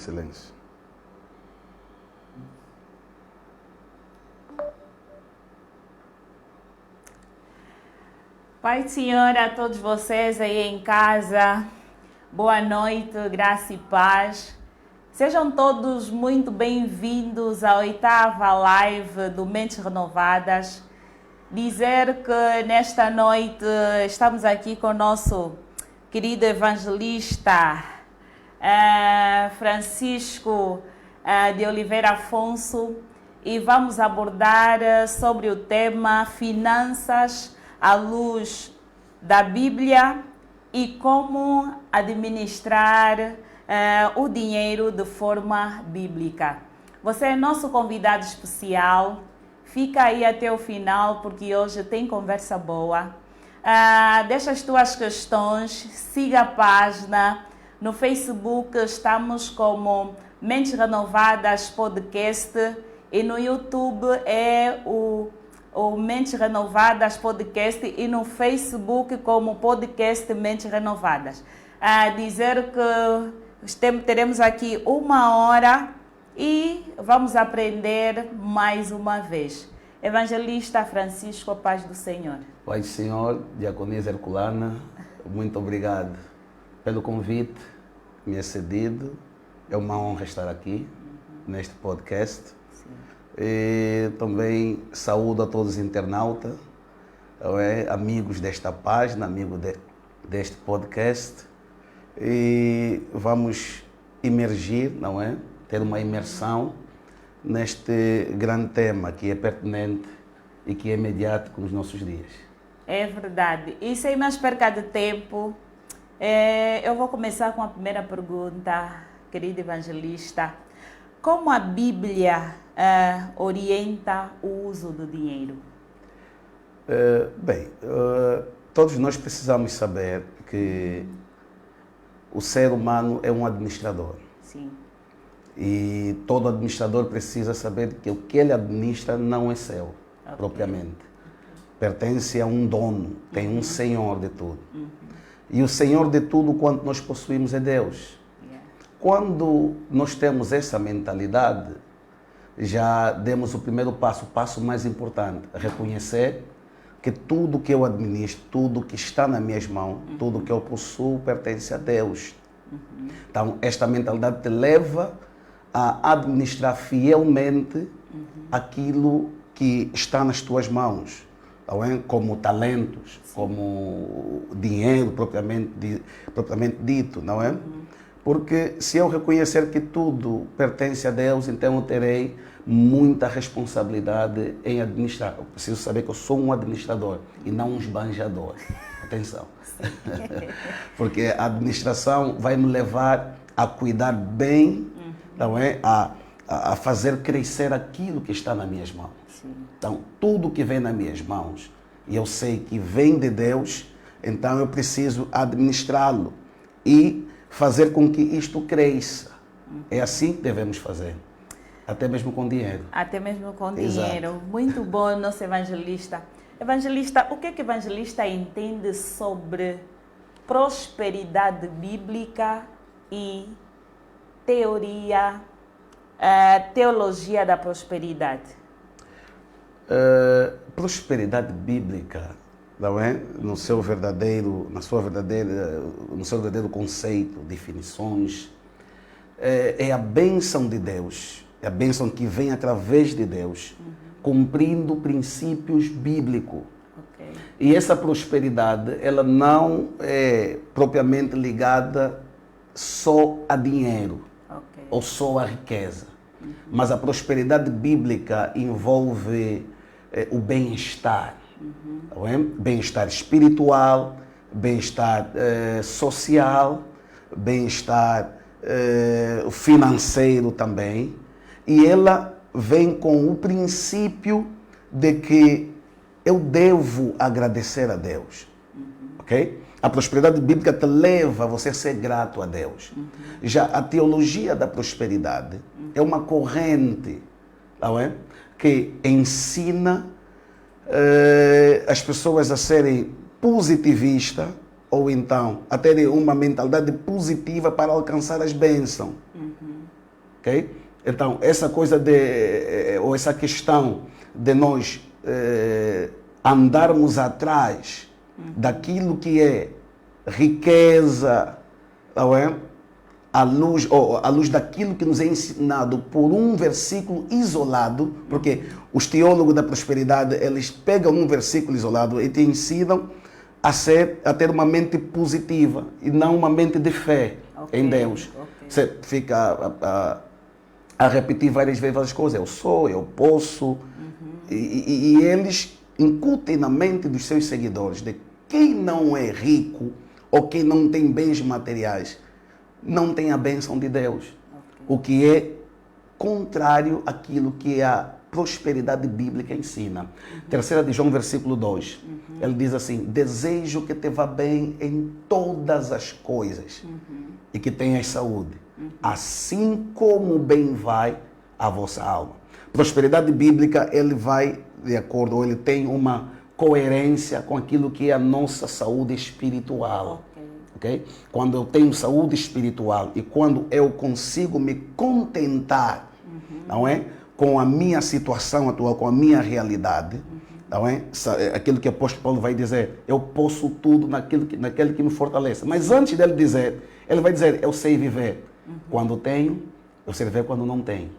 Silêncio. Pai do Senhor a todos vocês aí em casa, boa noite, graça e paz. Sejam todos muito bem-vindos à 8ª live do Mentes Renovadas. Dizer que nesta noite estamos aqui com o nosso querido evangelista Francisco de Oliveira Afonso e vamos abordar sobre o tema finanças à luz da Bíblia e como administrar o dinheiro de forma bíblica. Você é nosso convidado especial, fica aí até o final porque hoje tem conversa boa. Deixa as tuas questões, siga a página. No Facebook estamos como Mentes Renovadas Podcast e no YouTube é o Mentes Renovadas Podcast e no Facebook como Podcast Mentes Renovadas. Dizer que teremos aqui 1 hora e vamos aprender mais uma vez. Evangelista Francisco, a paz do Senhor. Pai do Senhor, Diaconisa Herculana, muito obrigado pelo convite que me é cedido. É uma honra estar aqui neste podcast. E também saúdo a todos os internautas, amigos desta página, amigos deste podcast. E vamos imergir, não é? Ter uma imersão neste grande tema que é pertinente e que é mediático nos nossos dias. É verdade. E sem mais perca de tempo, eu vou começar com a primeira pergunta, querido evangelista. Como a Bíblia orienta o uso do dinheiro? Todos nós precisamos saber que o ser humano é um administrador. Sim. E todo administrador precisa saber que o que ele administra não é seu, propriamente. Pertence a um dono, tem um senhor de tudo. E o senhor de tudo quanto nós possuímos é Deus. Quando nós temos essa mentalidade, já demos o primeiro passo, o passo mais importante, reconhecer que tudo que eu administro, tudo que está nas minhas mãos, tudo que eu possuo pertence a Deus. Então, esta mentalidade te leva a administrar fielmente aquilo que está nas tuas mãos, como talentos, como dinheiro propriamente dito, não é? Porque se eu reconhecer que tudo pertence a Deus, então eu terei muita responsabilidade em administrar. Eu preciso saber que eu sou um administrador e não um esbanjador. Atenção. Porque a administração vai me levar a cuidar bem, não é? A fazer crescer aquilo que está nas minhas mãos. Sim. Então, tudo que vem nas minhas mãos, e eu sei que vem de Deus, então eu preciso administrá-lo e fazer com que isto cresça. É assim que devemos fazer. Até mesmo com dinheiro. Até mesmo com Exato. dinheiro. Muito bom, nosso evangelista. Evangelista, o que o evangelista entende sobre prosperidade bíblica e teologia da prosperidade? Prosperidade bíblica, não é? No seu verdadeiro conceito, definições, é a bênção de Deus, é a bênção que vem através de Deus, cumprindo princípios bíblicos. Okay. E essa prosperidade, ela não é propriamente ligada só a dinheiro, ou só a riqueza. Mas a prosperidade bíblica envolve o bem-estar, não é? Bem-estar espiritual, bem-estar social, bem-estar financeiro também. E ela vem com o princípio de que eu devo agradecer a Deus, ok? A prosperidade bíblica te leva a você ser grato a Deus. Já a teologia da prosperidade é uma corrente, não é? Que ensina as pessoas a serem positivistas ou então a terem uma mentalidade positiva para alcançar as bênçãos. ok? Então, essa coisa ou essa questão de nós andarmos atrás daquilo que é riqueza, não é? À luz daquilo que nos é ensinado por um versículo isolado, porque os teólogos da prosperidade, eles pegam um versículo isolado e te ensinam a ter uma mente positiva e não uma mente de fé em Deus. Você fica a repetir várias vezes as coisas. Eu sou, eu posso. E eles incutem na mente dos seus seguidores de quem não é rico ou quem não tem bens materiais não tem a bênção de Deus. O que é contrário àquilo que a prosperidade bíblica ensina. 3 de João, versículo 2. Ele diz assim: desejo que te vá bem em todas as coisas e que tenhas saúde, assim como bem vai a vossa alma. Prosperidade bíblica, ele vai de acordo, ou ele tem uma coerência com aquilo que é a nossa saúde espiritual. Okay? Quando eu tenho saúde espiritual e quando eu consigo me contentar, não é? Com a minha situação atual, com a minha realidade, não é? Aquilo que o apóstolo Paulo vai dizer, eu posso tudo naquele que me fortalece. Mas antes dele dizer, ele vai dizer, eu sei viver quando tenho, eu sei viver quando não tenho.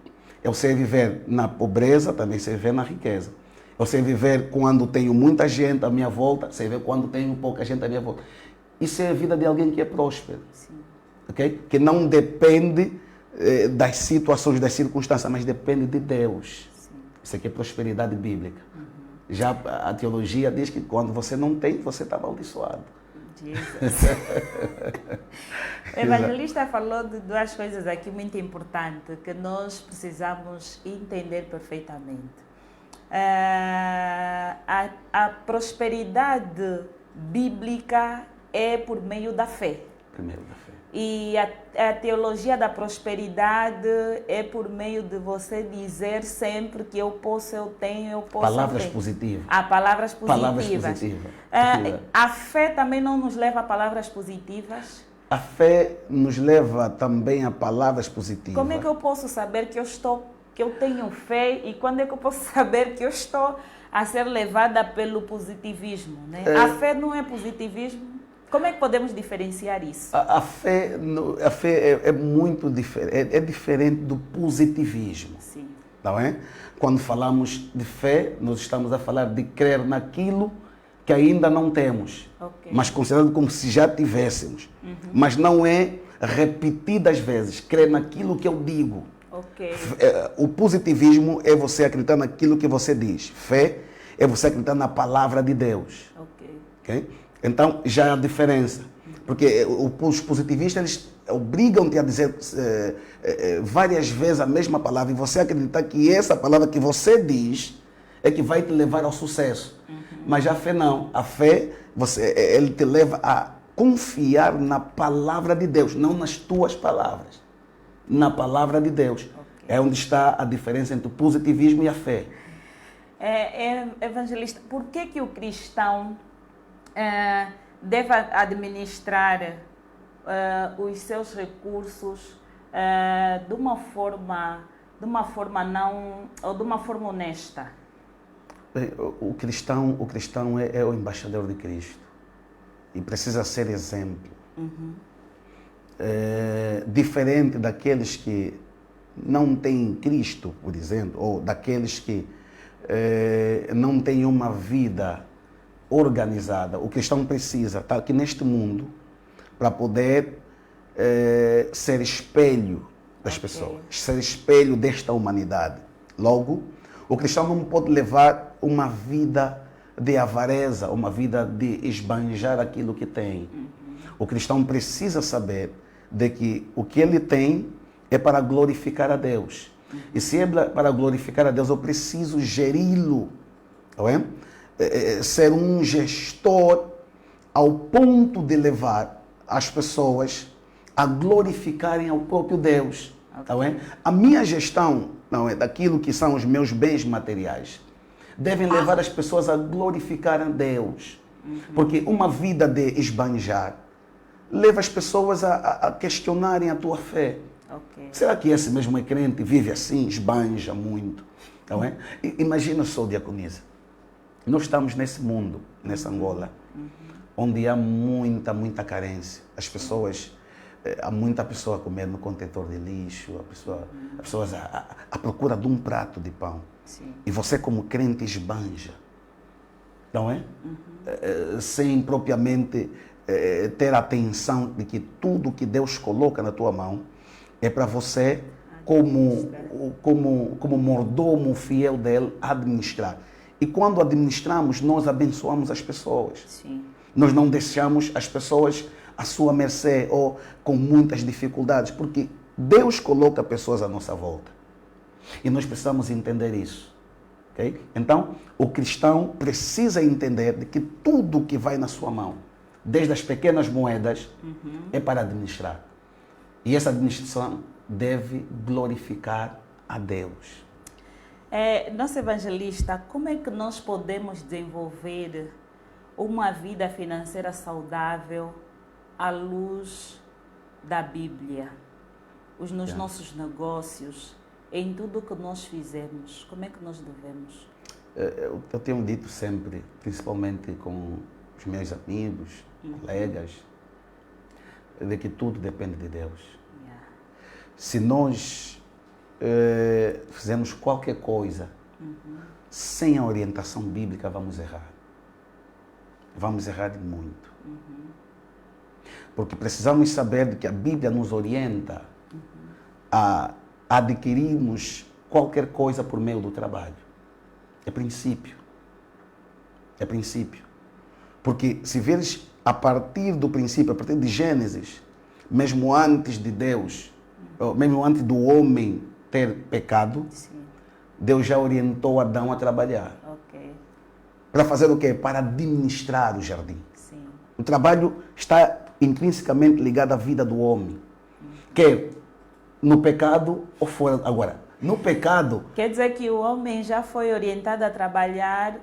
Eu sei viver na pobreza, também sei viver na riqueza. Eu sei viver quando tenho muita gente à minha volta, sei viver quando tenho pouca gente à minha volta. Isso é a vida de alguém que é próspero, okay? Que não depende das situações, das circunstâncias, mas depende de Deus. Isso aqui é prosperidade bíblica. Já a teologia diz que quando você não tem, você está amaldiçoado. O evangelista falou de duas coisas aqui muito importantes que nós precisamos entender perfeitamente. A prosperidade bíblica é por meio da fé. Primeiro da fé. E a teologia da prosperidade é por meio de você dizer sempre que eu posso, eu tenho, eu posso. Palavras positivas. Palavras positivas. Palavras positivas. A fé também não nos leva a palavras positivas? A fé nos leva também a palavras positivas. Como é que eu posso saber que eu tenho fé e quando é que eu posso saber que eu estou a ser levada pelo positivismo, né? A fé não é positivismo? Como é que podemos diferenciar isso? A fé é muito diferente, é diferente do positivismo. Sim. Não é? Quando falamos de fé, nós estamos a falar de crer naquilo que ainda não temos, mas considerado como se já tivéssemos. Mas não é repetidas vezes, crer naquilo que eu digo. O positivismo é você acreditar naquilo que você diz. Fé é você acreditar na palavra de Deus. Okay? Então, já há a diferença. Porque os positivistas, eles obrigam-te a dizer várias vezes a mesma palavra e você acreditar que essa palavra que você diz é que vai te levar ao sucesso. Mas a fé não. A fé, ele te leva a confiar na palavra de Deus, não nas tuas palavras. Na palavra de Deus. É onde está a diferença entre o positivismo e a fé. Evangelista, por que o cristão deve administrar os seus recursos de uma forma não, ou de uma forma honesta? O cristão é o embaixador de Cristo e precisa ser exemplo. Diferente daqueles que não têm Cristo, por exemplo, ou daqueles que não têm uma vida organizada. O cristão precisa estar aqui neste mundo para poder ser espelho das pessoas, ser espelho desta humanidade. Logo, o cristão não pode levar uma vida de avareza, uma vida de esbanjar aquilo que tem. O cristão precisa saber de que o que ele tem é para glorificar a Deus. E se é para glorificar a Deus, eu preciso geri-lo, não é? Ser um gestor ao ponto de levar as pessoas a glorificarem ao próprio Deus. Não é? A minha gestão, não é, daquilo que são os meus bens materiais, devem levar as pessoas a glorificar a Deus. Porque uma vida de esbanjar leva as pessoas a questionarem a tua fé. Ok. Será que esse mesmo é crente e vive assim, esbanja muito? Não é? Imagina só, diaconisa, nós estamos nesse mundo, nessa Angola, onde há muita carência. As pessoas, há muita pessoa comendo no contentor de lixo, as pessoas à procura de um prato de pão. Sim. E você como crente esbanja, não é? Sem propriamente ter atenção de que tudo que Deus coloca na tua mão é para você, como mordomo fiel dele, administrar. E quando administramos, nós abençoamos as pessoas. Sim. Nós não deixamos as pessoas à sua mercê ou com muitas dificuldades, porque Deus coloca pessoas à nossa volta. E nós precisamos entender isso. Okay? Então, o cristão precisa entender de que tudo que vai na sua mão, desde as pequenas moedas, é para administrar. E essa administração deve glorificar a Deus. Nosso evangelista, como é que nós podemos desenvolver uma vida financeira saudável à luz da Bíblia? Nos nossos negócios, em tudo que nós fizermos, como é que nós devemos? Eu tenho dito sempre, principalmente com os meus amigos, colegas, de que tudo depende de Deus. Se nós fizermos qualquer coisa sem a orientação bíblica, vamos errar. Vamos errar muito. Porque precisamos saber de que a Bíblia nos orienta a adquirirmos qualquer coisa por meio do trabalho. É princípio. É princípio. Porque se veres a partir do princípio, a partir de Gênesis, mesmo antes de Deus, mesmo antes do homem ter pecado, Sim. Deus já orientou Adão a trabalhar. Ok. Para fazer o quê? Para administrar o jardim. Sim. O trabalho está intrinsecamente ligado à vida do homem. Quer no pecado ou fora. Agora, no pecado... Quer dizer que o homem já foi orientado a trabalhar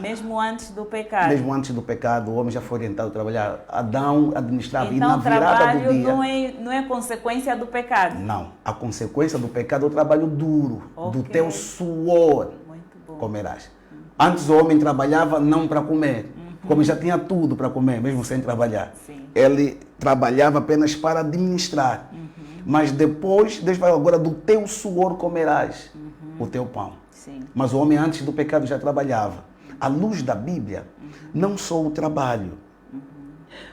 mesmo antes do pecado. Mesmo antes do pecado, o homem já foi orientado a trabalhar. Adão administrava. Então, e na virada do dia... o trabalho não é consequência do pecado? Não. A consequência do pecado é o trabalho duro. Ok. Do teu suor. Muito bom. Comerás. Antes o homem trabalhava não para comer. Como já tinha tudo para comer, mesmo sem trabalhar. Sim. Ele trabalhava apenas para administrar. Mas depois, Deus vai agora do teu suor comerás o teu pão. Sim. Mas o homem antes do pecado já trabalhava. À luz da Bíblia, não só o trabalho,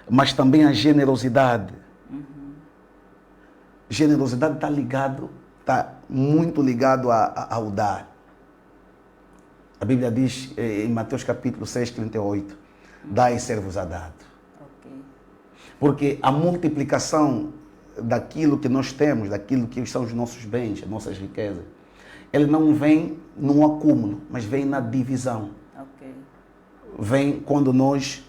mas também a generosidade. Generosidade está muito ligado ao dar. A Bíblia diz em Mateus capítulo 6, 38, dai e ser-vos a dado. Ok. Porque a multiplicação daquilo que nós temos, daquilo que são os nossos bens, as nossas riquezas, ele não vem no acúmulo, mas vem na divisão. Ok. Vem quando nós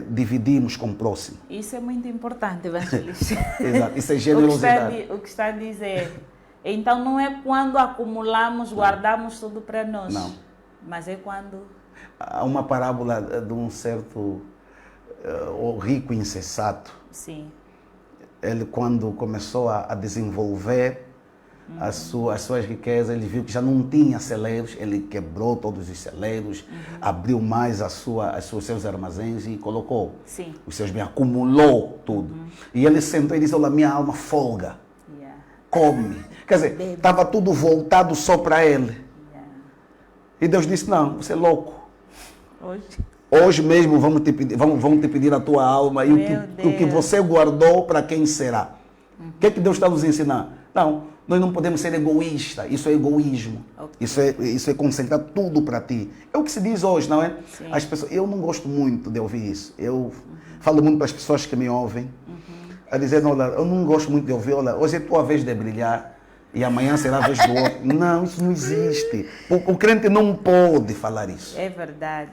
dividimos com o próximo. Isso é muito importante, evangelista. Exato. Isso é generosidade. O que está a dizer. Então não é quando acumulamos, guardamos tudo para nós. Não. Mas é quando... Há uma parábola de um certo rico insensato. Sim. Ele, quando começou a desenvolver as suas riquezas, ele viu que já não tinha celeiros, ele quebrou todos os celeiros, abriu mais os seus armazéns e colocou Sim. os seus bens, acumulou tudo. E ele sentou e disse, olha, minha alma folga, Yeah. come. Quer dizer, estava tudo voltado só para ele. Yeah. E Deus disse, não, você é louco. Hoje, mesmo vamos te pedir a tua alma e o que você guardou, para quem será? O que é que Deus está nos ensinando? Não, nós não podemos ser egoístas, isso é egoísmo. Okay. Isso é concentrar tudo para ti. É o que se diz hoje, não é? Sim. As pessoas, eu não gosto muito de ouvir isso. Eu falo muito para as pessoas que me ouvem, a dizer, olha, eu não gosto muito de ouvir, olha, hoje é tua vez de brilhar e amanhã será a vez do outro. Não, isso não existe. O crente não pode falar isso. é verdade.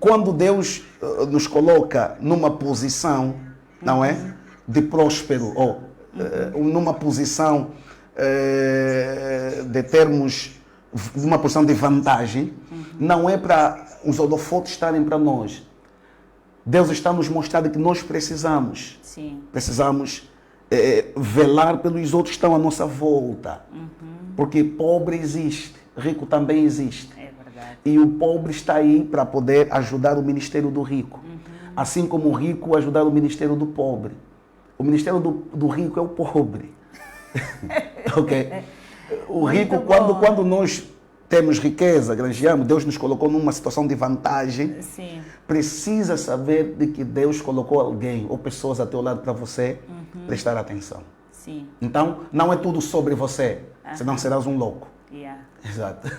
Quando Deus nos coloca numa posição, não é? De próspero, ou numa posição de termos uma posição de vantagem, não é para os holofotes estarem para nós. Deus está nos mostrando que nós precisamos. Sim. Precisamos velar pelos outros que estão à nossa volta. Porque pobre existe, rico também existe. É verdade. E o pobre está aí para poder ajudar o ministério do rico. Assim como o rico ajudar o ministério do pobre. O ministério do rico é o pobre. Ok? O rico, quando nós temos riqueza, granjeamos, Deus nos colocou numa situação de vantagem. Sim. Precisa saber de que Deus colocou alguém ou pessoas ao teu lado para você prestar atenção. Sim. Então, não é tudo sobre você, senão serás um louco. Yeah. Exato.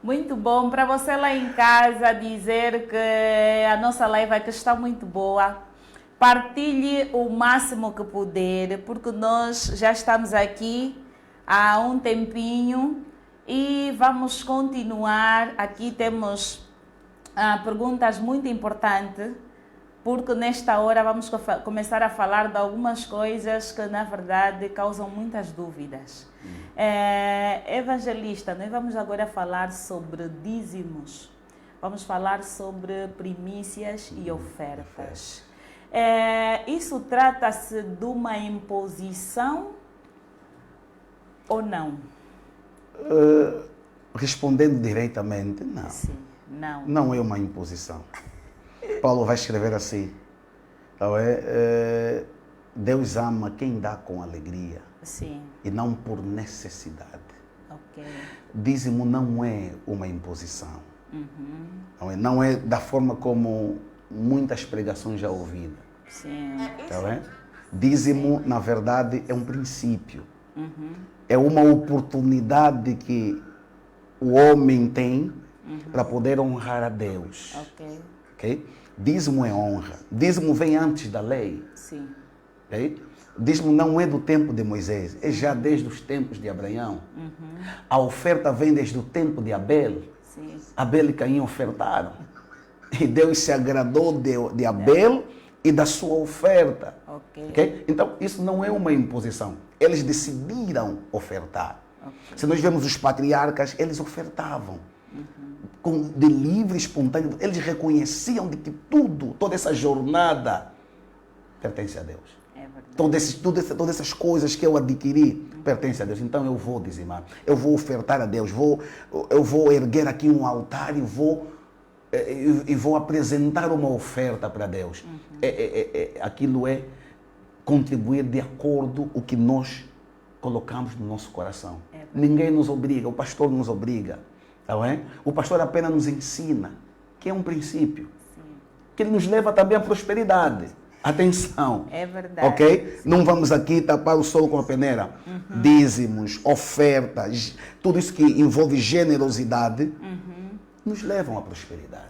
Muito bom. Para você lá em casa dizer que a nossa live aqui está muito boa. Partilhe o máximo que puder, porque nós já estamos aqui há um tempinho e vamos continuar. Aqui temos perguntas muito importantes, porque nesta hora vamos começar a falar de algumas coisas que, na verdade, causam muitas dúvidas. Evangelista, nós vamos agora falar sobre dízimos. Vamos falar sobre primícias e ofertas. Isso trata-se de uma imposição ou não? Respondendo diretamente, não. Sim, não. Não é uma imposição. Paulo vai escrever assim. Então, Deus ama quem dá com alegria. Sim. E não por necessidade. Ok. Dízimo não é uma imposição. Não é da forma como muitas pregações já ouvidas. Sim. Dízimo, na verdade, é um princípio. É uma oportunidade que o homem tem para poder honrar a Deus. Ok? Dízimo é honra. Dízimo vem antes da lei. Sim. Okay? Dízimo não é do tempo de Moisés, é já desde os tempos de Abraão. A oferta vem desde o tempo de Abel. Sim. Abel e Caim ofertaram. E Deus se agradou de Abel e da sua oferta. Okay? Então, isso não é uma imposição. Eles decidiram ofertar. Se nós vemos os patriarcas, eles ofertavam. De livre, espontâneo. Eles reconheciam de que toda essa jornada pertence a Deus. Todas essas coisas que eu adquiri pertencem a Deus. Então eu vou dizimar. Eu vou ofertar a Deus. Eu vou erguer aqui um altar e vou apresentar uma oferta para Deus. Aquilo é contribuir de acordo com o que nós colocamos no nosso coração. Ninguém nos obriga, o pastor nos obriga. O pastor apenas nos ensina, que é um princípio, que ele nos leva também à prosperidade. Atenção. É verdade. Ok? Não vamos aqui tapar o sol com a peneira. Dízimos, ofertas, tudo isso que envolve generosidade, nos levam à prosperidade.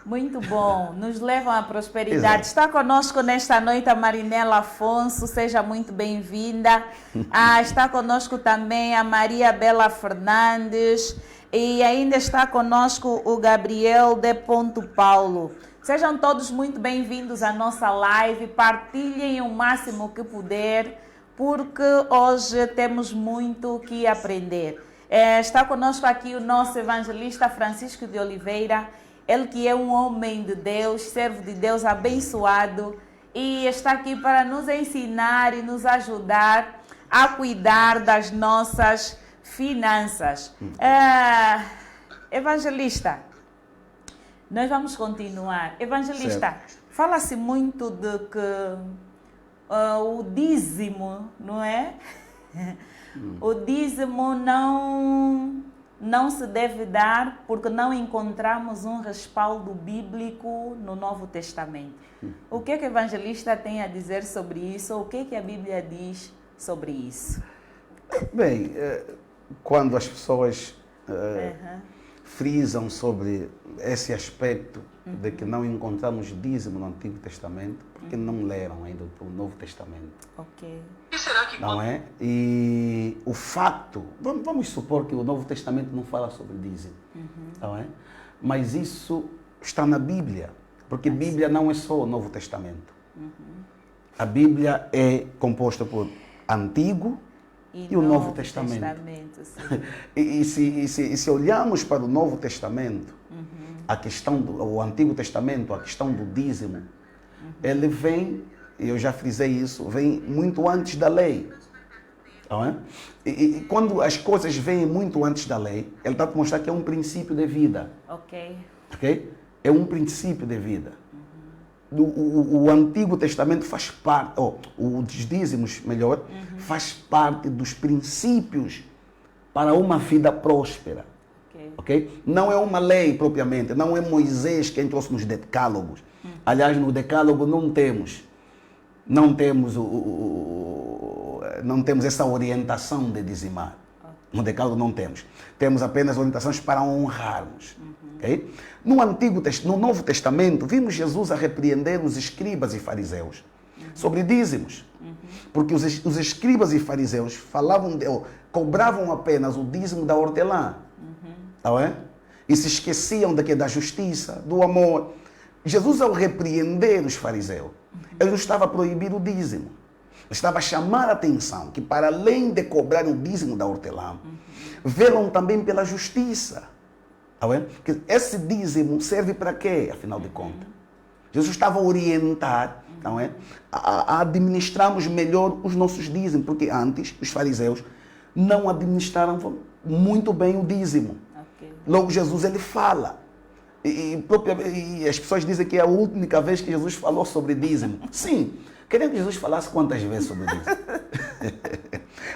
Muito bom, nos levam à prosperidade. Exato. Está conosco nesta noite a Marinela Afonso, seja muito bem-vinda. Está conosco também a Maria Bela Fernandes e ainda está conosco o Gabriel de Ponto Paulo. Sejam todos muito bem-vindos à nossa live, partilhem o máximo que puder, porque hoje temos muito que aprender. Está conosco aqui o nosso evangelista Francisco de Oliveira, ele que é um homem de Deus, servo de Deus abençoado e está aqui para nos ensinar e nos ajudar a cuidar das nossas finanças. Evangelista, nós vamos continuar. Evangelista, fala-se muito de que o dízimo, não é? O dízimo não se deve dar porque não encontramos um respaldo bíblico no Novo Testamento. O que é que o evangelista tem a dizer sobre isso? O que é que a Bíblia diz sobre isso? Bem, quando as pessoas frisam sobre esse aspecto de que não encontramos dízimo no Antigo Testamento, porque não leram ainda o Novo Testamento. Ok. Não é? E o facto, vamos supor que o Novo Testamento não fala sobre dízimo, não é? Mas isso está na Bíblia, porque Bíblia não é só o Novo Testamento. A Bíblia é composta por Antigo e o Novo Testamento. E se olharmos para o Novo Testamento, a questão o Antigo Testamento, a questão do dízimo, ele vem eu já frisei isso, vem muito antes da lei. Não é? E quando as coisas vêm muito antes da lei, ele está a mostrar que é um princípio de vida. Ok. Ok? É um princípio de vida. O Antigo Testamento faz parte, os dízimos, melhor, faz parte dos princípios para uma vida próspera. Okay? Não é uma lei propriamente, não é Moisés quem trouxe nos decálogos. Aliás, no decálogo não temos essa orientação de dizimar. No decálogo não temos. Temos apenas orientações para honrarmos. Okay? No Novo Testamento, vimos Jesus a repreender os escribas e fariseus sobre dízimos. Porque os escribas e fariseus cobravam apenas o dízimo da hortelã. Não é? E se esqueciam da justiça, do amor. Jesus, ao repreender os fariseus, ele não estava a proibir o dízimo. Ele estava a chamar a atenção que, para além de cobrar o dízimo da hortelã, velam também pela justiça. Não é? Que esse dízimo serve para quê, afinal de contas? Jesus estava a orientar, não é? A administrarmos melhor os nossos dízimos, porque antes os fariseus não administraram muito bem o dízimo. Logo Jesus ele fala. E as pessoas dizem que é a única vez que Jesus falou sobre dízimo. Sim, queriam que Jesus falasse quantas vezes sobre dízimo.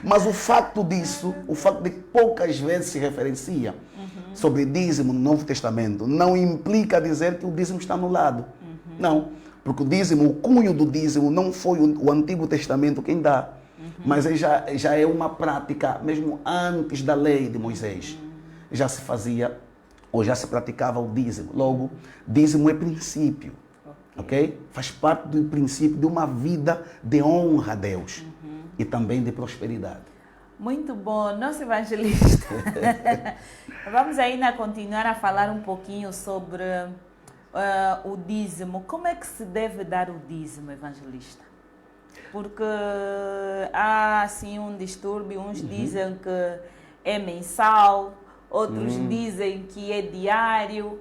Mas o fato de que poucas vezes se referencia sobre dízimo no Novo Testamento, não implica dizer que o dízimo está anulado. Não, porque o dízimo, o cunho do dízimo não foi o Antigo Testamento quem dá. Mas já é uma prática, mesmo antes da lei de Moisés. Já se fazia ou já se praticava o dízimo. Logo, dízimo é princípio, ok? Faz parte do princípio de uma vida de honra a Deus e também de prosperidade. Muito bom, nosso evangelista. Vamos ainda continuar a falar um pouquinho sobre o dízimo. Como é que se deve dar o dízimo, evangelista? Porque há assim um distúrbio, uns dizem que é mensal, outros dizem que é diário.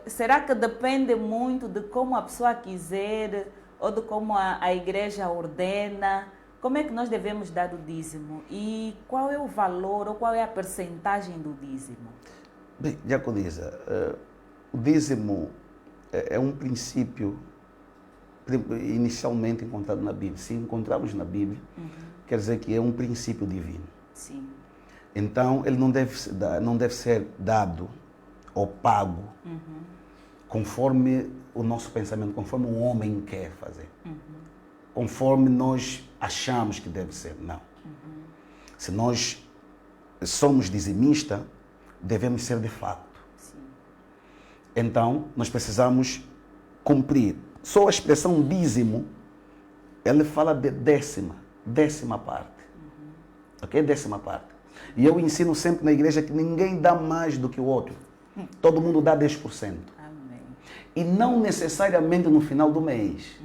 Será que depende muito de como a pessoa quiser ou de como a igreja ordena? Como é que nós devemos dar o dízimo? E qual é o valor ou qual é a percentagem do dízimo? Bem, Diaconisa, o dízimo é um princípio inicialmente encontrado na Bíblia. Se encontramos na Bíblia, quer dizer que é um princípio divino. Sim. Então, ele não deve ser dado ou pago conforme o nosso pensamento, conforme o homem quer fazer. Conforme nós achamos que deve ser. Não. Se nós somos dizimistas, devemos ser de fato. Sim. Então, nós precisamos cumprir. Só a expressão dízimo, ela fala de décima parte. Ok? Décima parte. E eu ensino sempre na igreja que ninguém dá mais do que o outro. Todo mundo dá 10%. Amém. E não necessariamente no final do mês.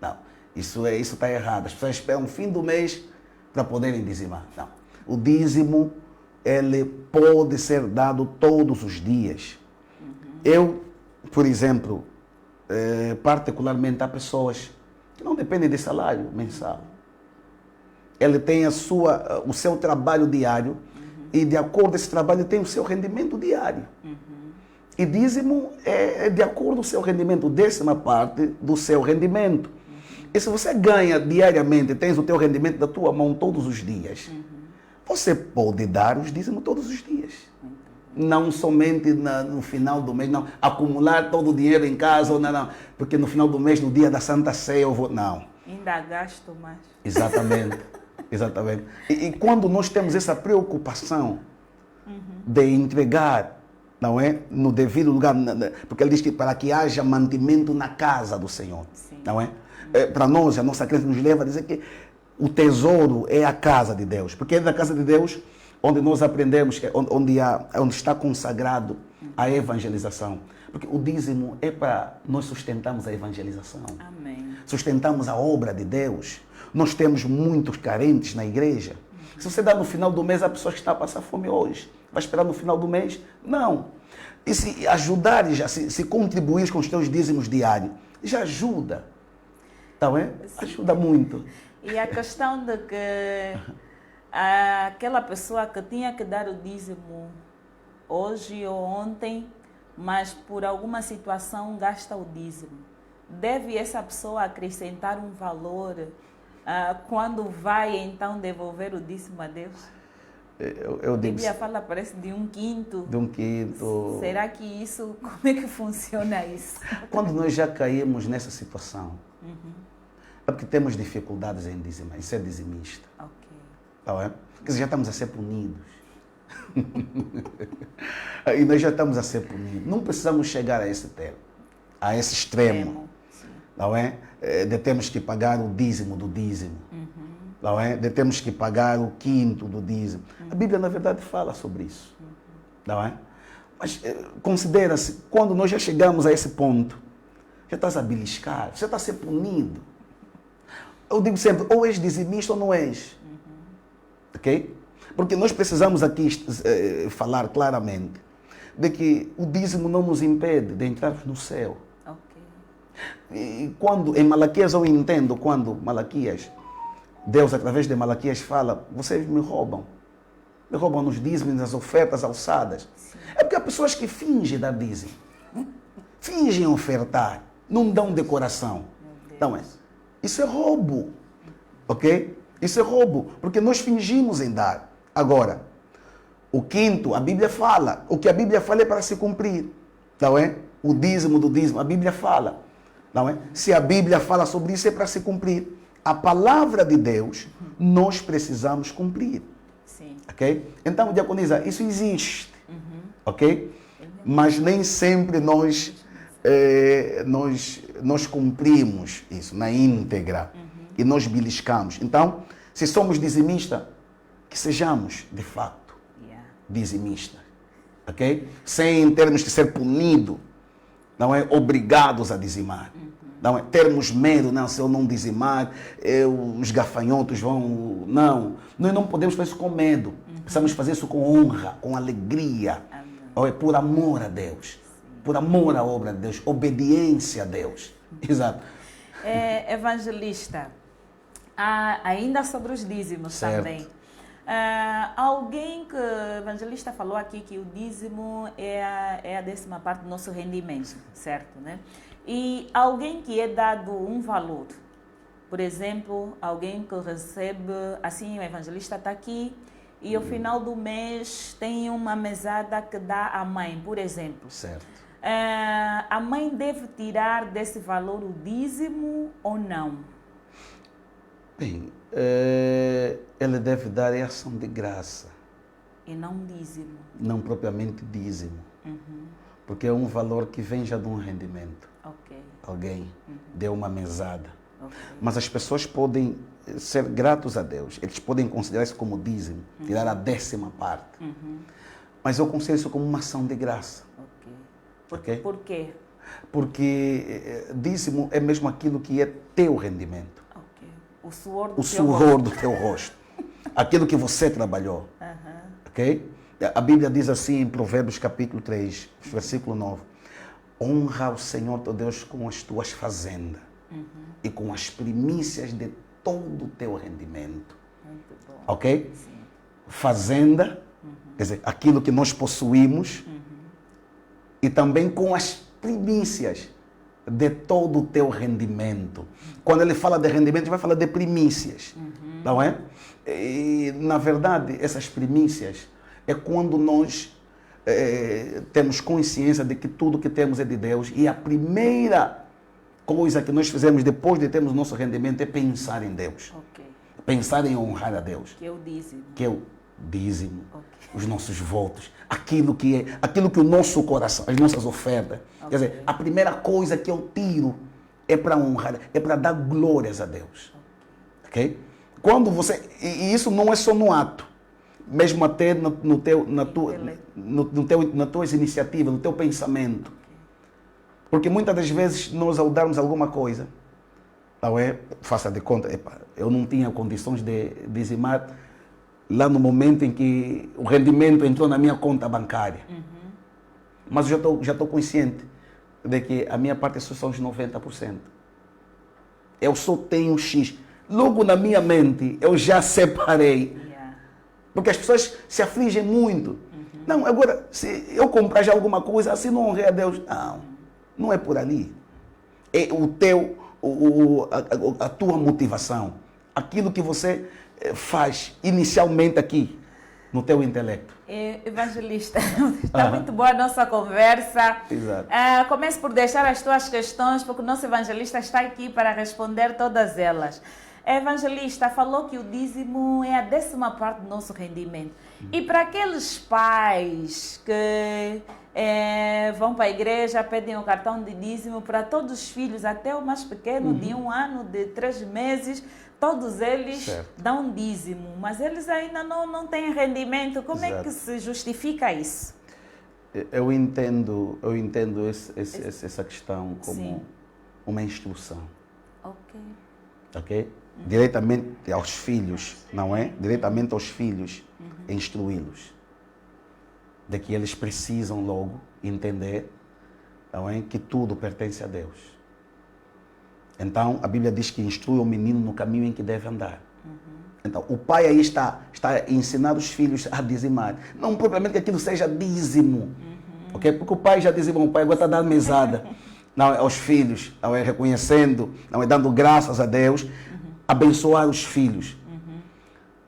Não, isso está errado. As pessoas esperam o fim do mês para poderem dizimar. Não. O dízimo, ele pode ser dado todos os dias. Eu, por exemplo, particularmente há pessoas que não dependem de salário mensal. Ele tem o seu trabalho diário e, de acordo com esse trabalho, tem o seu rendimento diário. E dízimo é de acordo com o seu rendimento, décima parte do seu rendimento. E se você ganha diariamente, tens o teu rendimento da tua mão todos os dias, você pode dar os dízimos todos os dias. Não somente no final do mês, não. Acumular todo o dinheiro em casa, não. Porque no final do mês, no dia da Santa Ceia, eu vou... Não. Ainda gasto mais. Exatamente. Exatamente. E quando nós temos essa preocupação de entregar, não é, no devido lugar, porque ele diz que para que haja mantimento na casa do Senhor, Sim. não é? Para nós, a nossa crença nos leva a dizer que o tesouro é a casa de Deus, porque é da casa de Deus onde nós aprendemos, onde está consagrado a evangelização. Porque o dízimo é para nós sustentarmos a evangelização. Amém. Sustentamos a obra de Deus. Nós temos muitos carentes na igreja. Se você dá no final do mês, a pessoa que está a passar fome hoje, vai esperar no final do mês? Não. E se ajudares, se contribuires com os teus dízimos diários, já ajuda. Tá bem? Ajuda muito. E a questão de que aquela pessoa que tinha que dar o dízimo hoje ou ontem, mas por alguma situação gasta o dízimo, deve essa pessoa acrescentar um valor quando vai então devolver o dízimo a Deus? Eu A digo, Bíblia fala, parece, de um quinto. de um quinto. Será que isso, como é que funciona isso? Quando nós já caímos nessa situação, é porque temos dificuldades em dizimar, em ser dizimista. Ok. Tá bem? Quer dizer, já estamos a ser punidos. E nós já estamos a ser punidos. Não precisamos chegar a esse termo, a esse extremo. Não é? De termos que pagar o dízimo do dízimo. Não é? De termos que pagar o quinto do dízimo. A Bíblia, na verdade, fala sobre isso. Não é? Mas considera-se, quando nós já chegamos a esse ponto, já estás a beliscar, já está a ser punido. Eu digo sempre, ou és dizimista ou não és. Ok? Porque nós precisamos aqui falar claramente de que o dízimo não nos impede de entrarmos no céu. E quando, em Malaquias eu entendo, quando Malaquias, Deus através de Malaquias fala, vocês me roubam nos dízimos, nas ofertas alçadas. Sim. É porque há pessoas que fingem dar dízimo, fingem ofertar, não dão de coração. Então, isso é roubo, ok? Isso é roubo, porque nós fingimos em dar. Agora, o quinto, a Bíblia fala, o que a Bíblia fala é para se cumprir, não é? O dízimo do dízimo, a Bíblia fala. Não é? Se a Bíblia fala sobre isso, é para se cumprir. A palavra de Deus, nós precisamos cumprir. Sim. Ok? Então, diaconisa, isso existe. Ok? Mas nem sempre nós cumprimos isso na íntegra. E nós beliscamos. Então, se somos dizimistas, que sejamos, de fato, dizimistas. Ok? Sem termos de ser punidos. Não é? Obrigados a dizimar. Não é? Termos medo, não, se eu não dizimar, os gafanhotos vão... Não, nós não podemos fazer isso com medo. Precisamos fazer isso com honra, com alegria. Por amor a Deus. Por amor à obra de Deus. Obediência a Deus. Exato. Evangelista, ainda sobre os dízimos também. Alguém que o evangelista falou aqui que o dízimo é a 10ª parte do nosso rendimento, certo, né? E alguém que é dado um valor, por exemplo, alguém que recebe, assim, o evangelista está aqui e ao final do mês tem uma mesada que dá à mãe, por exemplo. Certo. A mãe deve tirar desse valor o dízimo ou não? Bem, ela deve dar a ação de graça. E não dízimo? Não propriamente dízimo. Porque é um valor que vem já de um rendimento. Alguém deu uma mesada. Mas as pessoas podem ser gratos a Deus. Eles podem considerar isso como dízimo, tirar a 10ª parte. Mas eu considero isso como uma ação de graça. Okay? Por quê? Porque dízimo é mesmo aquilo que é teu rendimento. O suor do teu rosto. Aquilo que você trabalhou. Ok? A Bíblia diz assim em Provérbios capítulo 3, versículo 9. Honra o Senhor teu Deus com as tuas fazendas e com as primícias de todo o teu rendimento. Muito bom. Ok? Sim. Fazenda, quer dizer, aquilo que nós possuímos e também com as primícias de todo o teu rendimento. Quando ele fala de rendimento, ele vai falar de primícias, não é? E, na verdade, essas primícias é quando nós temos consciência de que tudo que temos é de Deus e a primeira coisa que nós fizemos depois de termos nosso rendimento é pensar em Deus. Pensar em honrar a Deus. Que é o dízimo. Que é o dízimo, os nossos votos, aquilo que o nosso coração, as nossas ofertas. Quer dizer, a primeira coisa que eu tiro é para honrar, é para dar glórias a Deus. Ok? Quando você... E isso não é só no ato. Mesmo até nas tuas iniciativas, no teu pensamento. Porque muitas das vezes nós, ao darmos alguma coisa, não é? Faça de conta, eu não tinha condições de dizimar lá no momento em que o rendimento entrou na minha conta bancária. Mas eu já estou consciente de que a minha parte só são os 90%. eu só tenho X. Logo na minha mente, eu já separei. Porque as pessoas se afligem muito. Não, agora, se eu comprar já alguma coisa, assim não honrei a Deus. Não, não é por ali. É a tua motivação. Aquilo que você faz inicialmente aqui, no teu intelecto. Evangelista, está muito boa a nossa conversa. Exato. Comece por deixar as tuas questões, porque o nosso evangelista está aqui para responder todas elas. Evangelista falou que o dízimo é a 10ª parte do nosso rendimento. E para aqueles pais que vão para a igreja, pedem o cartão de dízimo para todos os filhos, até o mais pequeno, de 1 ano, de 3 meses, todos eles dão dízimo, mas eles ainda não têm rendimento. Como é que se justifica isso? Eu entendo essa questão como uma instrução. Ok? Diretamente aos filhos, não é? Diretamente aos filhos, instruí-los. De que eles precisam logo entender, não é? Que tudo pertence a Deus. Então, a Bíblia diz que instrui o menino no caminho em que deve andar. Então, o pai aí está a ensinar os filhos a dizimar. Não propriamente que aquilo seja dízimo, ok? Porque o pai já dizimou, o pai agora está dando mesada, não, aos filhos, não é? Reconhecendo, não é? Dando graças a Deus, abençoar os filhos.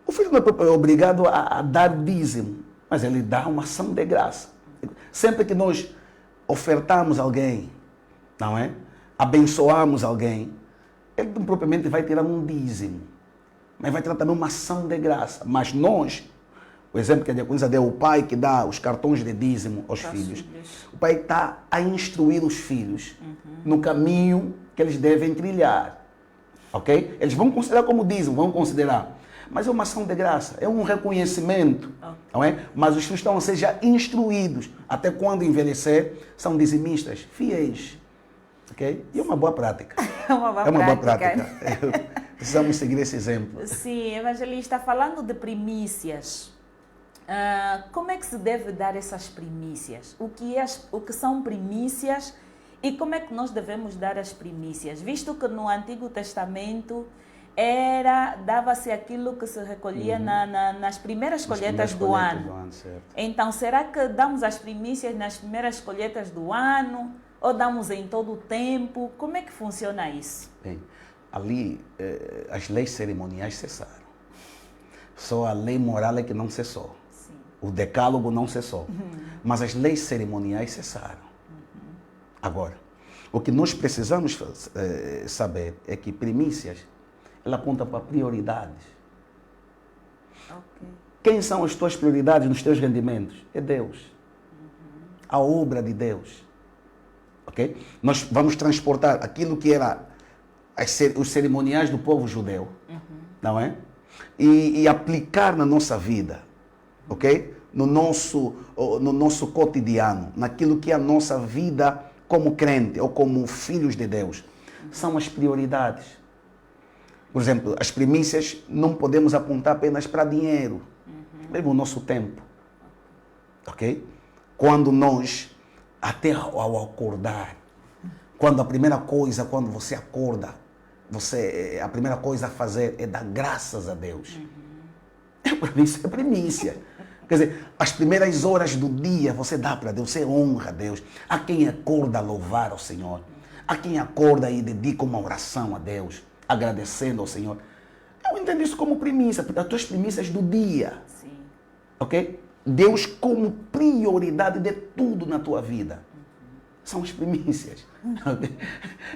O filho não é obrigado a dar dízimo, mas ele dá uma ação de graça. Sempre que nós ofertamos alguém, não é? Abençoamos alguém, ele não propriamente vai tirar um dízimo, mas vai tirar também uma ação de graça. Mas nós, o exemplo que a diaconisa deu, o pai que dá os cartões de dízimo aos filhos, o pai está a instruir os filhos no caminho que eles devem trilhar. Ok? Eles vão considerar como dízimo, vão considerar. Mas é uma ação de graça, é um reconhecimento. Não é? Mas os filhos estão a ser já instruídos. Até quando envelhecer, são dizimistas, fiéis. Ok? E é uma boa prática. É uma boa prática. Precisamos seguir esse exemplo. Sim, evangelista, falando de primícias, como é que se deve dar essas primícias? O que são primícias e como é que nós devemos dar as primícias? Visto que no Antigo Testamento dava-se aquilo que se recolhia nas primeiras colheitas do ano. Então, será que damos as primícias nas primeiras colheitas do ano ou damos em todo o tempo? Como é que funciona isso? Bem, ali as leis cerimoniais cessaram. Só a lei moral é que não cessou. Sim. O decálogo não cessou. Mas as leis cerimoniais cessaram. Agora, o que nós precisamos saber é que primícias, ela aponta para prioridades. Quem são as tuas prioridades nos teus rendimentos? É Deus. A obra de Deus. Ok? Nós vamos transportar aquilo que era os cerimoniais do povo judeu, não é? E aplicar na nossa vida, ok? No nosso cotidiano, naquilo que é a nossa vida como crente ou como filhos de Deus. São as prioridades. Por exemplo, as primícias não podemos apontar apenas para dinheiro, mesmo o nosso tempo, ok? Quando nós, até ao acordar, quando você acorda, a primeira coisa a fazer é dar graças a Deus. Isso é primícia. Quer dizer, as primeiras horas do dia você dá para Deus, você honra a Deus. Há quem acorda a louvar ao Senhor. Há quem acorda e dedica uma oração a Deus, agradecendo ao Senhor. Eu entendo isso como primícia, as tuas primícias do dia. Sim. Ok? Deus como prioridade de tudo na tua vida. São as primícias.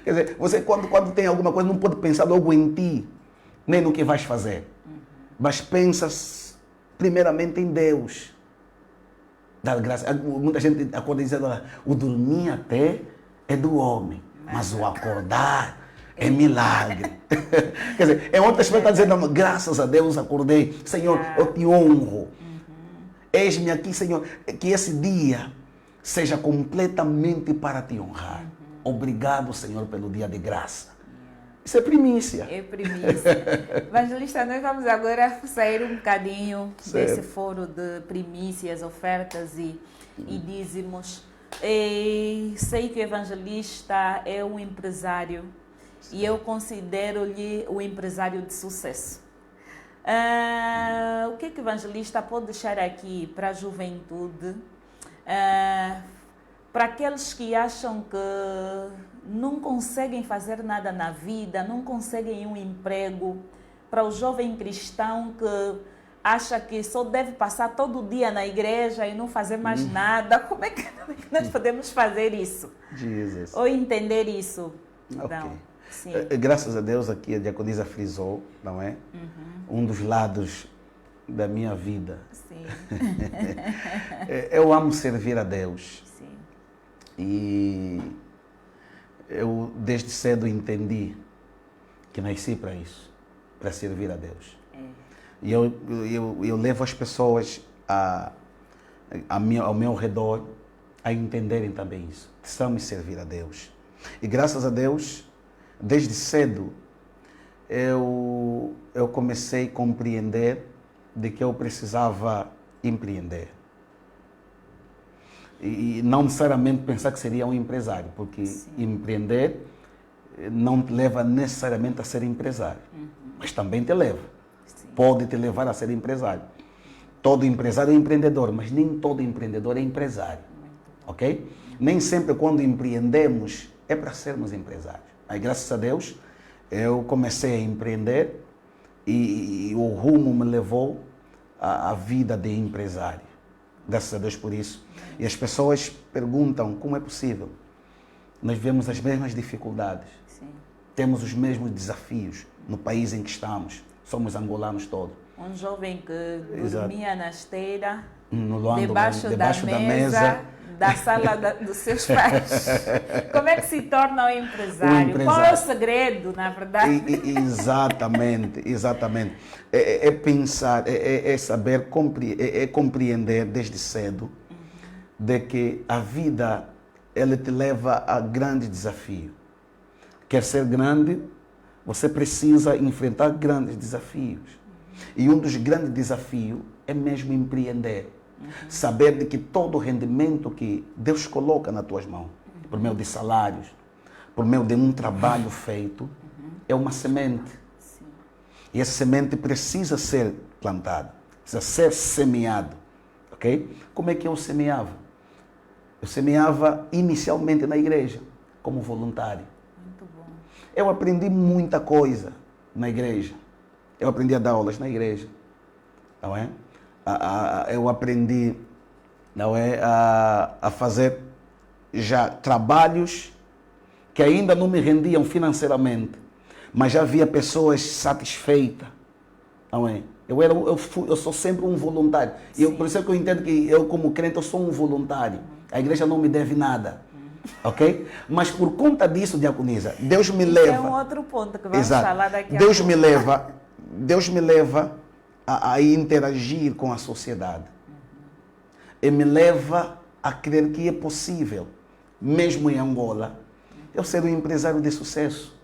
Quer dizer, você quando tem alguma coisa não pode pensar logo em ti, nem no que vais fazer. Mas pensas primeiramente em Deus. Dar graça. Muita gente acorda dizendo, o dormir até é do homem, mas o acordar é milagre. Quer dizer, é outra pessoa que está dizendo, graças a Deus acordei. Senhor, eu te honro. Eis-me aqui, Senhor, que esse dia seja completamente para te honrar. Obrigado, Senhor, pelo dia de graça. Isso é primícia. É primícia. Evangelista, nós vamos agora sair um bocadinho desse foro de primícias, ofertas e dízimos. Sei que o evangelista é um empresário e eu considero-lhe o empresário de sucesso. O que é que o evangelista pode deixar aqui para a juventude, para aqueles que acham que não conseguem fazer nada na vida, não conseguem um emprego, para o jovem cristão que acha que só deve passar todo dia na igreja e não fazer mais nada? Como é que nós podemos fazer isso? Jesus. Ou entender isso? Okay. Sim. Graças a Deus aqui a diaconisa frisou, não é? Um dos lados da minha vida. Sim. Eu amo servir a Deus. Sim. E eu desde cedo entendi que nasci para isso, para servir a Deus. E eu levo as pessoas ao meu redor a entenderem também isso. Precisamos servir a Deus. E graças a Deus, desde cedo, eu comecei a compreender de que eu precisava empreender. E não necessariamente pensar que seria um empresário, porque empreender não te leva necessariamente a ser empresário, mas também te leva. Pode te levar a ser empresário. Todo empresário é empreendedor, mas nem todo empreendedor é empresário. Ok? Nem sempre quando empreendemos é para sermos empresários. Aí, graças a Deus, eu comecei a empreender e o rumo me levou à vida de empresário. Graças a Deus por isso. E as pessoas perguntam como é possível. Nós vemos as mesmas dificuldades. Sim. Temos os mesmos desafios no país em que estamos. Somos angolanos todos. Um jovem que dormia na esteira, debaixo da mesa da sala dos seus pais. Como é que se torna um empresário? Qual é o segredo, na verdade? Exatamente, exatamente. É pensar, é saber, compreender desde cedo de que a vida ela te leva a grande desafio. Quer ser grande, você precisa enfrentar grandes desafios. E um dos grandes desafios é mesmo empreender. Saber de que todo o rendimento que Deus coloca nas tuas mãos, por meio de salários, por meio de um trabalho feito, é uma semente. Sim. E essa semente precisa ser plantada, precisa ser semeado. Ok? Como é que eu semeava? Eu semeava inicialmente na igreja, como voluntário. Muito bom. Eu aprendi muita coisa na igreja. Eu aprendi a dar aulas na igreja. Não é? Eu aprendi, não é, a fazer já trabalhos que ainda não me rendiam financeiramente, mas já havia pessoas satisfeitas, não é? Eu sou sempre um voluntário. E por isso é que eu entendo que eu, como crente, eu sou um voluntário. A igreja não me deve nada, ok? Mas por conta disso, diaconisa, Deus me leva... É um outro ponto que vamos falar daqui a pouco. Deus me leva a interagir com a sociedade. E me leva a crer que é possível, mesmo em Angola, eu ser um empresário de sucesso.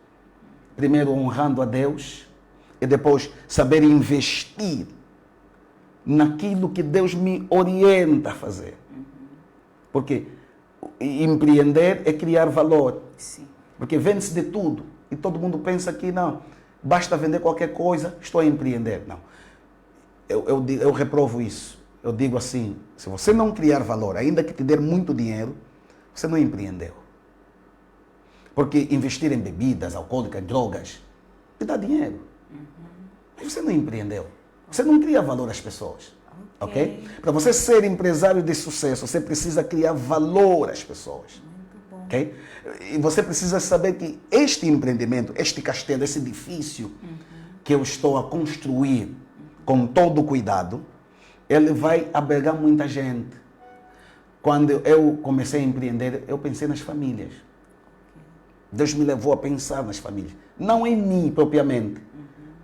Primeiro honrando a Deus e depois saber investir naquilo que Deus me orienta a fazer. Porque empreender é criar valor. Sim. Porque vende-se de tudo e todo mundo pensa que não, basta vender qualquer coisa, estou a empreender. Não. Eu reprovo isso. Eu digo assim, se você não criar valor, ainda que te der muito dinheiro, você não empreendeu. Porque investir em bebidas alcoólicas, drogas, te dá dinheiro. Mas você não empreendeu. Você não cria valor às pessoas. Ok? Para você ser empresário de sucesso, você precisa criar valor às pessoas. Muito bom. Ok? E você precisa saber que este empreendimento, este castelo, esse edifício que eu estou a construir com todo o cuidado, ele vai abrigar muita gente. Quando eu comecei a empreender, eu pensei nas famílias. Deus me levou a pensar nas famílias. Não em mim propriamente.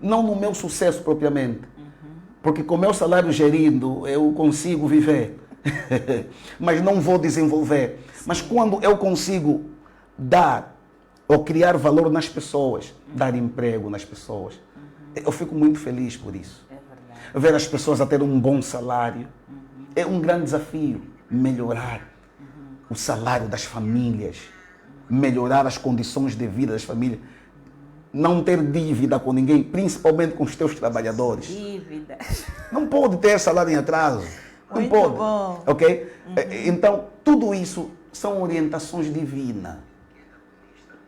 Não no meu sucesso propriamente. Porque com o meu salário gerindo, eu consigo viver. Mas não vou desenvolver. Mas quando eu consigo dar ou criar valor nas pessoas, dar emprego nas pessoas, eu fico muito feliz por isso. Ver as pessoas a ter um bom salário é um grande desafio. Melhorar o salário das famílias, melhorar as condições de vida das famílias. não ter dívida com ninguém, principalmente com os teus trabalhadores. Dívida. Não pode ter salário em atraso. Não Muito pode. bom. Ok? Então, tudo isso são orientações divinas.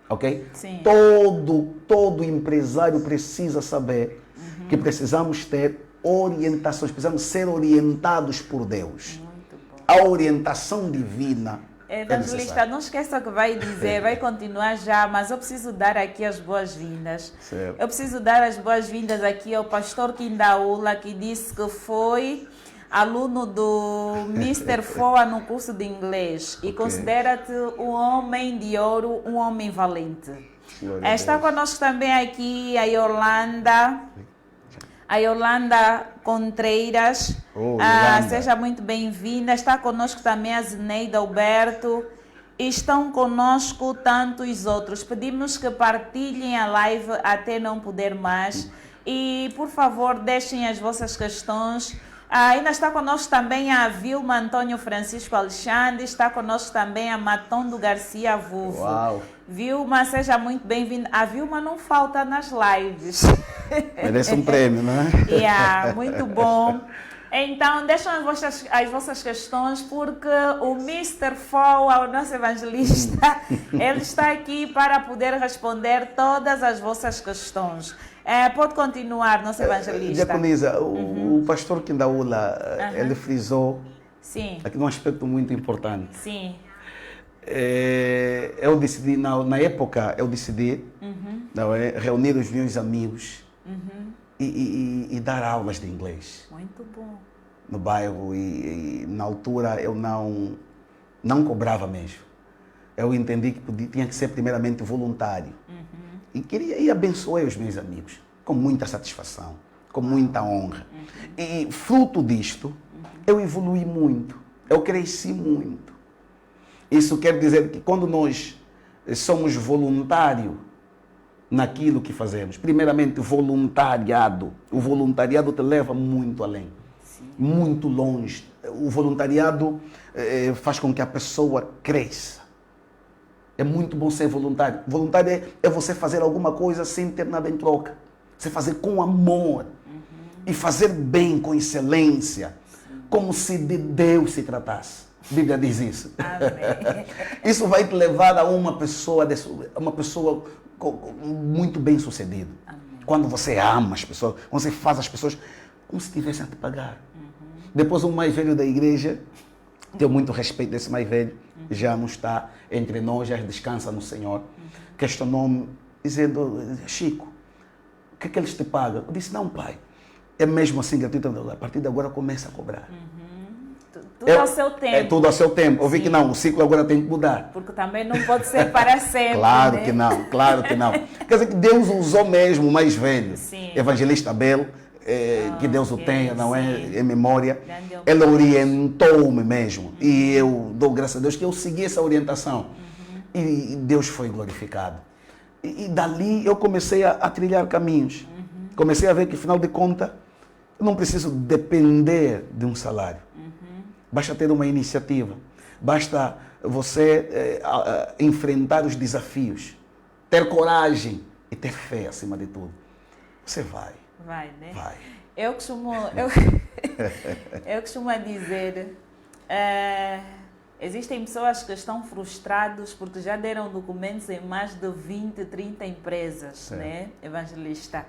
Ok? Sim. Todo empresário precisa saber que precisamos ter orientações, precisamos ser orientados por Deus. Muito bom. A orientação divina é Evangelista, necessária. não esqueça o que vai dizer, vai continuar já, mas eu preciso dar aqui as boas-vindas. Certo. Eu preciso dar as boas-vindas aqui ao pastor Kindaula, que disse que foi aluno do Mr. Foa no curso de inglês e considera-te um homem de ouro, um homem valente. Está conosco também aqui a Yolanda Contreiras. Yolanda. Seja muito bem-vinda. Está conosco também a Zeneida Alberto. Estão conosco tantos outros. Pedimos que partilhem a live até não poder mais. E, por favor, deixem as vossas questões. Ainda está conosco também a Vilma Antônio Francisco Alexandre. Está conosco também a Matondo Garcia Vuvo. Uau. Vilma, seja muito bem-vinda. A Vilma não falta nas lives. Merece um prêmio, não é? Muito bom. Então, deixem as vossas questões, porque o Mr. Foa, o nosso evangelista, ele está aqui para poder responder todas as vossas questões. Pode continuar, nosso evangelista. Diaconisa, o pastor Kindaula, ele frisou Sim. aqui num aspecto muito importante. Sim. Eu decidi, na época, não é, reunir os meus amigos e dar aulas de inglês. Muito bom. No bairro e na altura eu não cobrava mesmo. Eu entendi que tinha que ser primeiramente voluntário. E abençoei os meus amigos com muita satisfação, com muita honra. E fruto disto, eu evolui muito, eu cresci muito. Isso quer dizer que quando nós somos voluntários naquilo que fazemos, primeiramente voluntariado, o voluntariado te leva muito além, muito longe. O voluntariado faz com que a pessoa cresça. É muito bom ser voluntário. Voluntário é você fazer alguma coisa sem ter nada em troca. Você fazer com amor. E fazer bem, com excelência. Como se de Deus se tratasse. A Bíblia diz isso. Amém. Isso vai te levar a uma pessoa muito bem sucedida. Quando você ama as pessoas, quando você faz as pessoas como se tivessem a te pagar. Depois, o mais velho da igreja, tenho muito respeito desse mais velho, já não está entre nós, já descansa no Senhor, questionou-me, dizendo: Chico, o que é que eles te pagam? Eu disse: não, pai, é mesmo assim gratuito, a partir de agora começa a cobrar. Tudo ao seu tempo. É tudo ao seu tempo. Eu vi que não, o ciclo agora tem que mudar. Porque também não pode ser para sempre. Claro, né? que não, claro que não. Quer dizer que Deus usou mesmo o mais velho, evangelista Abel, que Deus o tenha, não é? Em memória. Ele orientou-me mesmo. E eu dou graças a Deus que eu segui essa orientação. E Deus foi glorificado. E dali eu comecei a trilhar caminhos. Comecei a ver que, afinal de contas, eu não preciso depender de um salário. Basta ter uma iniciativa. Basta você enfrentar os desafios. Ter coragem e ter fé acima de tudo. Você vai. Vai, né? Vai. Eu costumo dizer, existem pessoas que estão frustradas porque já deram documentos em mais de 20, 30 empresas, né, evangelista?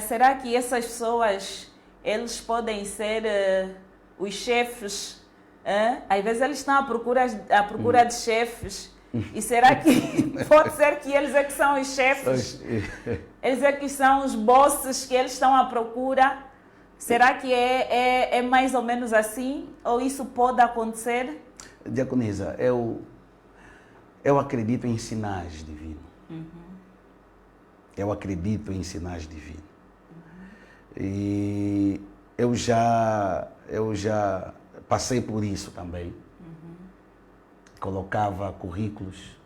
Será que essas pessoas, eles podem ser os chefes? Às vezes eles estão à procura de chefes. E será que pode ser que eles é que são os chefes? Eles é que são os bosses que eles estão à procura? Será que é mais ou menos assim? Ou isso pode acontecer? Diaconisa, eu acredito em sinais divinos. Eu acredito em sinais divinos. E eu já passei por isso também. Colocava currículos,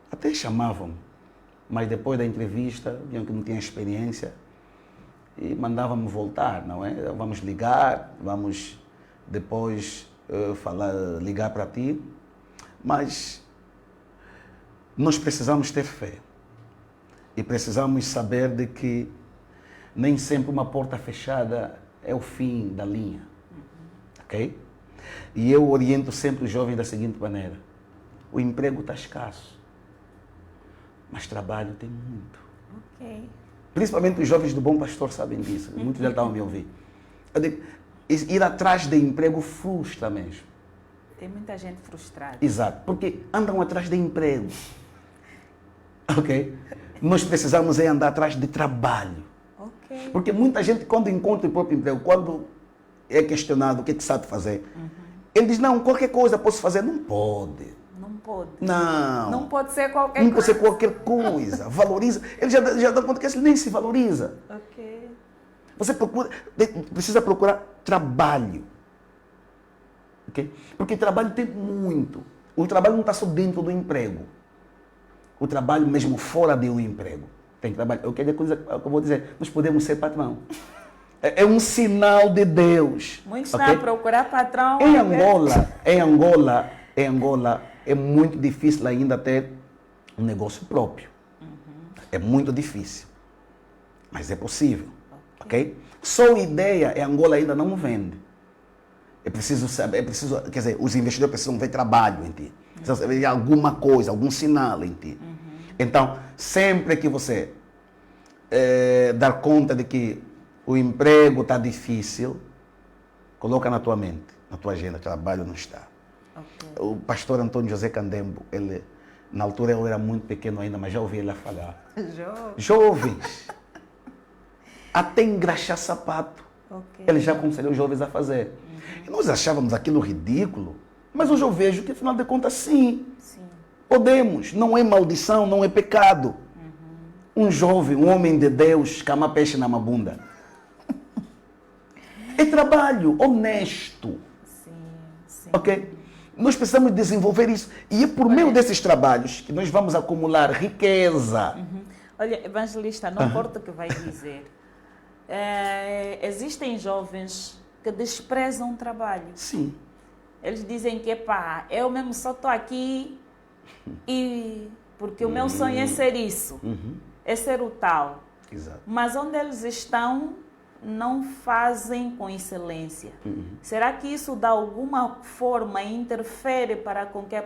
até chamavam-me, mas depois da entrevista, viam que não tinha experiência e mandavam-me voltar, não é? Vamos ligar, vamos depois ligar para ti, mas nós precisamos ter fé. E precisamos saber de que nem sempre uma porta fechada é o fim da linha. Ok? E eu oriento sempre os jovens da seguinte maneira. O emprego está escasso, mas trabalho tem muito. Ok. Principalmente os jovens do Bom Pastor sabem disso. Muitos deles estavam a me ouvir. Eu digo, ir atrás de emprego frustra mesmo. Tem muita gente frustrada. Exato, porque andam atrás de emprego. Ok? Nós precisamos é andar atrás de trabalho. Ok. Porque muita gente, quando encontra o próprio emprego, quando é questionado o que sabe fazer, ele diz, não, qualquer coisa posso fazer. Não pode. Não pode. Não. Não pode ser qualquer Não coisa. pode ser qualquer coisa. Valoriza. Ele já dá conta que ele nem se valoriza. Ok. Você precisa procurar trabalho. Okay? Porque trabalho tem muito. O trabalho não está só dentro do emprego. O trabalho mesmo fora do emprego. Tem trabalho. Eu quero coisa que eu vou dizer. Nós podemos ser patrão. É um sinal de Deus. Muitos okay? estão a procurar patrão. Em Angola, é muito difícil ainda ter um negócio próprio. É muito difícil. Mas é possível. Ok? Só ideia em Angola ainda não vende. É preciso saber, quer dizer, os investidores precisam ver trabalho em ti. Precisam ver alguma coisa, algum sinal em ti. Então, sempre que você dar conta de que o emprego está difícil, coloca na tua mente, na tua agenda, trabalho não está. Okay. O pastor Antônio José Candembo, ele, na altura eu era muito pequeno ainda, mas já ouvi ele falar. Jovens. Até engraxar sapato. Okay. Ele já aconselhou os jovens a fazer. E nós achávamos aquilo ridículo, mas hoje eu vejo que, afinal de contas, sim. Podemos. Não é maldição, não é pecado. Um jovem, um homem de Deus, cama peixe na mabunda. É trabalho honesto. Sim. Ok? Nós precisamos desenvolver isso. E é por meio desses trabalhos que nós vamos acumular riqueza. Olha, evangelista, não importa o que vai dizer. Existem jovens que desprezam o trabalho. Sim. Eles dizem que, pá, eu mesmo só estou aqui porque o meu sonho é ser isso. É ser o tal. Exato. Mas onde eles estão, não fazem com excelência. Será que isso, de alguma forma, interfere para com que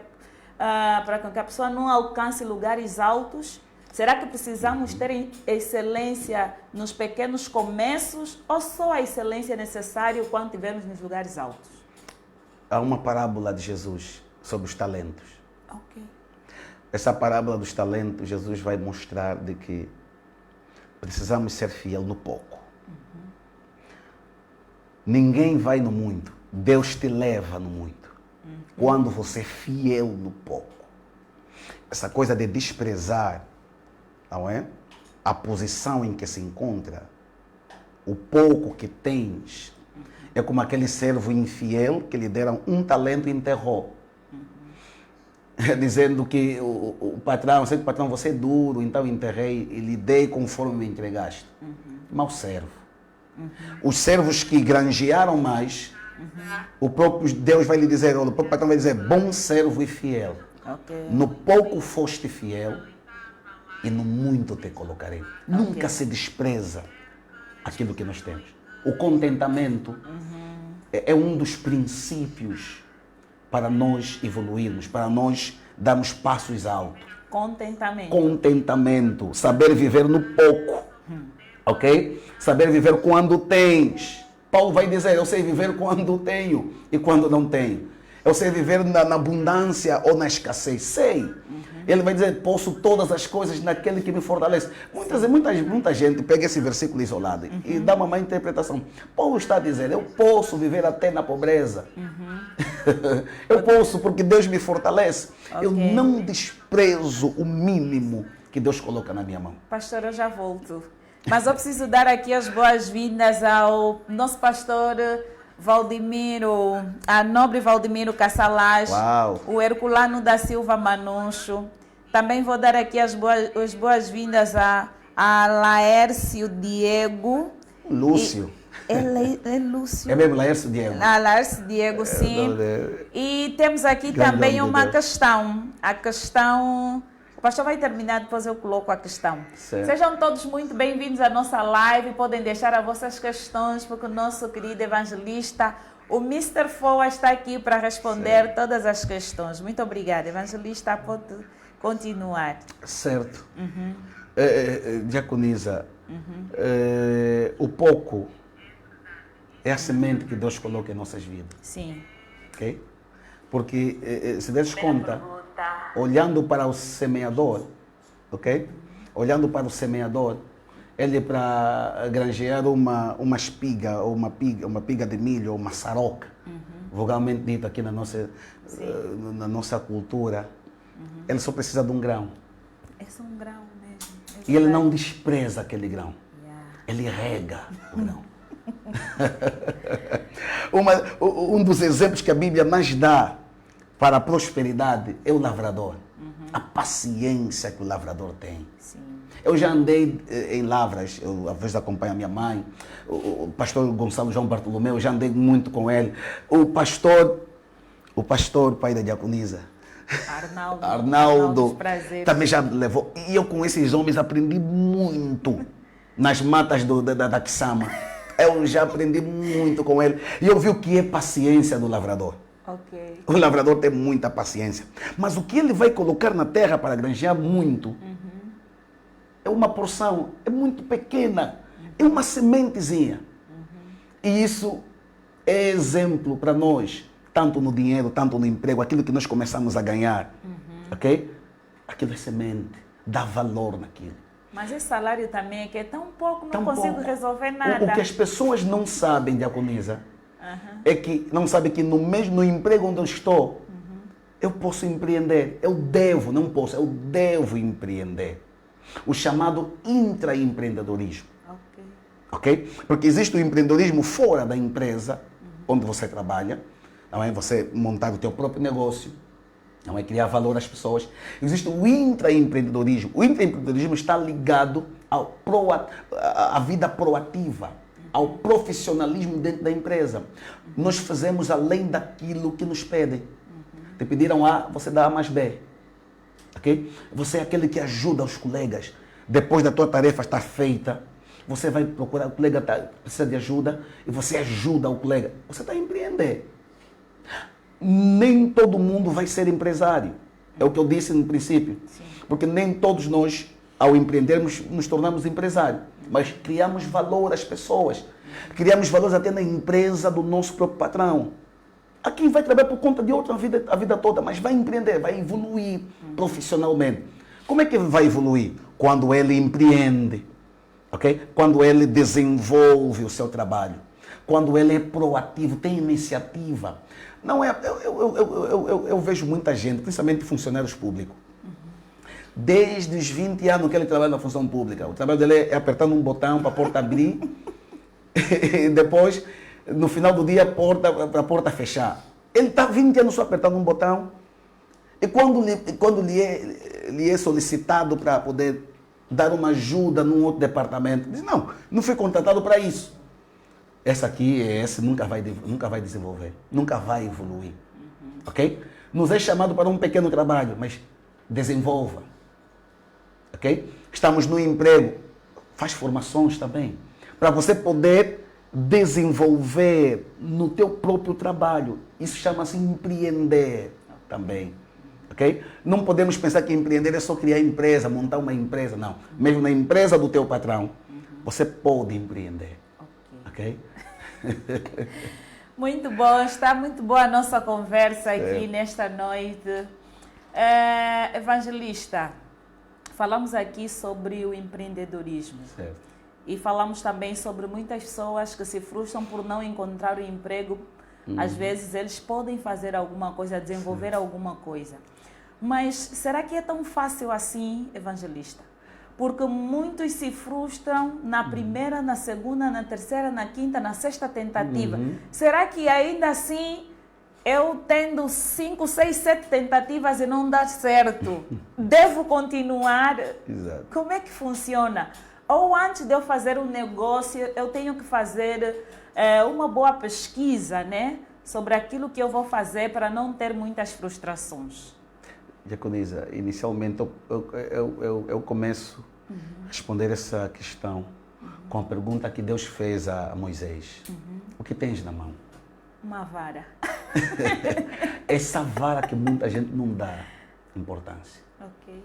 a pessoa não alcance lugares altos? Será que precisamos ter excelência nos pequenos começos ou só a excelência necessária quando estivermos nos lugares altos? Há uma parábola de Jesus sobre os talentos. Ok. Essa parábola dos talentos, Jesus vai mostrar de que precisamos ser fiel no pouco. Ninguém vai no muito. Deus te leva no muito. Quando você é fiel no pouco. Essa coisa de desprezar, não é? A posição em que se encontra, o pouco que tens, é como aquele servo infiel que lhe deram um talento e enterrou. Dizendo que o patrão, sei que o patrão, você é duro, então enterrei e lhe dei conforme me entregaste. Mau servo. Os servos que granjearam mais, o próprio Deus vai lhe dizer, o próprio patrão vai dizer, bom servo e fiel. Okay. No pouco foste fiel e no muito te colocarei. Nunca se despreza aquilo que nós temos. O contentamento é um dos princípios para nós evoluirmos, para nós darmos passos altos. Contentamento. Contentamento. Saber viver no pouco. Ok? Saber viver quando tens. Paulo vai dizer, eu sei viver quando tenho e quando não tenho. Eu sei viver na abundância ou na escassez. Sei. Ele vai dizer, posso todas as coisas naquele que me fortalece. Muita gente pega esse versículo isolado e dá uma má interpretação. Paulo está a dizer, eu posso viver até na pobreza. Eu posso porque Deus me fortalece. Okay. Eu não desprezo o mínimo que Deus coloca na minha mão. Pastor, eu já volto. Mas eu preciso dar aqui as boas-vindas ao nosso pastor Valdemiro, a nobre Valdemiro Cassalás, o Herculano da Silva Manuncho. Também vou dar aqui as boas-vindas a Laércio Diego. Lúcio. É Lúcio. É mesmo, Laércio Diego. Laércio Diego, sim. E temos aqui também uma questão. A questão O pastor vai terminar, depois eu coloco a questão. Certo. Sejam todos muito bem-vindos à nossa live. Podem deixar as vossas questões, porque o nosso querido evangelista, o Mr. Foa, está aqui para responder todas as questões. Muito obrigada. Evangelista, pode continuar. Certo. Diaconisa, o pouco é a semente que Deus coloca em nossas vidas. Sim. Ok? Porque, se deres conta, olhando para o semeador, ok? Olhando para o semeador, ele para granjear uma espiga, ou uma piga de milho, ou uma saroca, vulgarmente dito aqui na nossa cultura, ele só precisa de um grão. É só um grão mesmo. E ele não despreza aquele grão. Ele rega o grão. Um dos exemplos que a Bíblia mais dá para a prosperidade é o lavrador. A paciência que o lavrador tem. Sim. Eu já andei em lavras, eu às vezes acompanho a minha mãe, o pastor Gonçalo João Bartolomeu, eu já andei muito com ele. O pastor, pai da diaconisa, Arnaldo também já me levou. E eu com esses homens aprendi muito nas matas da Kisama. Eu já aprendi muito com ele. E eu vi o que é paciência do lavrador. Okay. O lavrador tem muita paciência. Mas o que ele vai colocar na terra para granjear muito é uma porção, é muito pequena. É uma sementezinha. E isso é exemplo para nós, tanto no dinheiro, tanto no emprego, aquilo que nós começamos a ganhar. Ok? Aquilo é semente. Dá valor naquilo. Mas esse salário também é que é tão pouco, não consigo resolver nada. O que as pessoas não sabem, diaconisa, é que não sabem que no emprego onde eu estou, eu posso empreender. Eu devo empreender. O chamado intraempreendedorismo. Ok? Porque existe o empreendedorismo fora da empresa onde você trabalha. Não é você montar o teu próprio negócio. Não é criar valor às pessoas. Existe o intraempreendedorismo. O intraempreendedorismo está ligado à vida proativa, ao profissionalismo dentro da empresa. Nós fazemos além daquilo que nos pedem. Te pediram A, você dá A mais B. Okay? Você é aquele que ajuda os colegas. Depois da tua tarefa estar feita, você vai procurar, o colega precisa de ajuda e você ajuda o colega. Você está a empreender. Nem todo mundo vai ser empresário. É o que eu disse no princípio. Sim. Porque nem todos nós, ao empreendermos, nos tornamos empresários. Mas criamos valor às pessoas. Criamos valores até na empresa do nosso próprio patrão. Há quem vai trabalhar por conta de outro a vida toda, mas vai empreender, vai evoluir profissionalmente. Como é que vai evoluir? Quando ele empreende. Okay? Quando ele desenvolve o seu trabalho. Quando ele é proativo, tem iniciativa. Não é, eu vejo muita gente, principalmente funcionários públicos. Desde os 20 anos que ele trabalha na função pública. O trabalho dele é apertando um botão para a porta abrir e depois, no final do dia, para a porta fechar. Ele está 20 anos só apertando um botão e quando lhe é solicitado para poder dar uma ajuda num outro departamento, diz, não fui contratado para isso. Esse nunca vai desenvolver, nunca vai evoluir. Ok? Nos é chamado para um pequeno trabalho, mas desenvolva. Ok? Estamos no emprego, faz formações também, para você poder desenvolver no teu próprio trabalho. Isso chama-se empreender também. Ok? Não podemos pensar que empreender é só criar empresa, montar uma empresa, não. Mesmo na empresa do teu patrão, você pode empreender. Ok? Muito bom, está muito boa a nossa conversa aqui nesta noite. Evangelista, falamos aqui sobre o empreendedorismo. Certo. E falamos também sobre muitas pessoas que se frustram por não encontrar o emprego. Às vezes eles podem fazer alguma coisa, desenvolver alguma coisa. Mas será que é tão fácil assim, evangelista? Porque muitos se frustram na primeira, na segunda, na terceira, na quinta, na sexta tentativa. Será que ainda assim, eu tendo 5, 6, 7 tentativas e não dá certo, devo continuar? Exato. Como é que funciona? Ou antes de eu fazer um negócio, eu tenho que fazer uma boa pesquisa, né, sobre aquilo que eu vou fazer para não ter muitas frustrações? Diaconisa, inicialmente eu começo a responder essa questão com a pergunta que Deus fez a Moisés. O que tens na mão? Uma vara. Essa vara que muita gente não dá importância. Ok.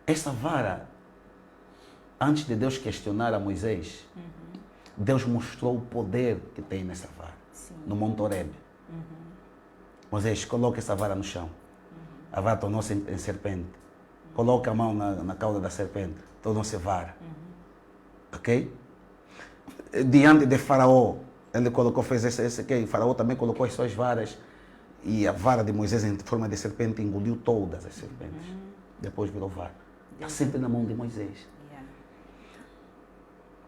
Essa vara, antes de Deus questionar a Moisés, Deus mostrou o poder que tem nessa vara, no Monte Horebe. Moisés, coloca essa vara no chão. A vara tornou-se em serpente. Coloca a mão na cauda da serpente, tornou-se vara. Ok? Diante de Faraó, ele colocou, fez esse que Faraó também colocou as suas varas, e a vara de Moisés em forma de serpente engoliu todas as serpentes. Depois virou vara. Está sempre na mão de Moisés.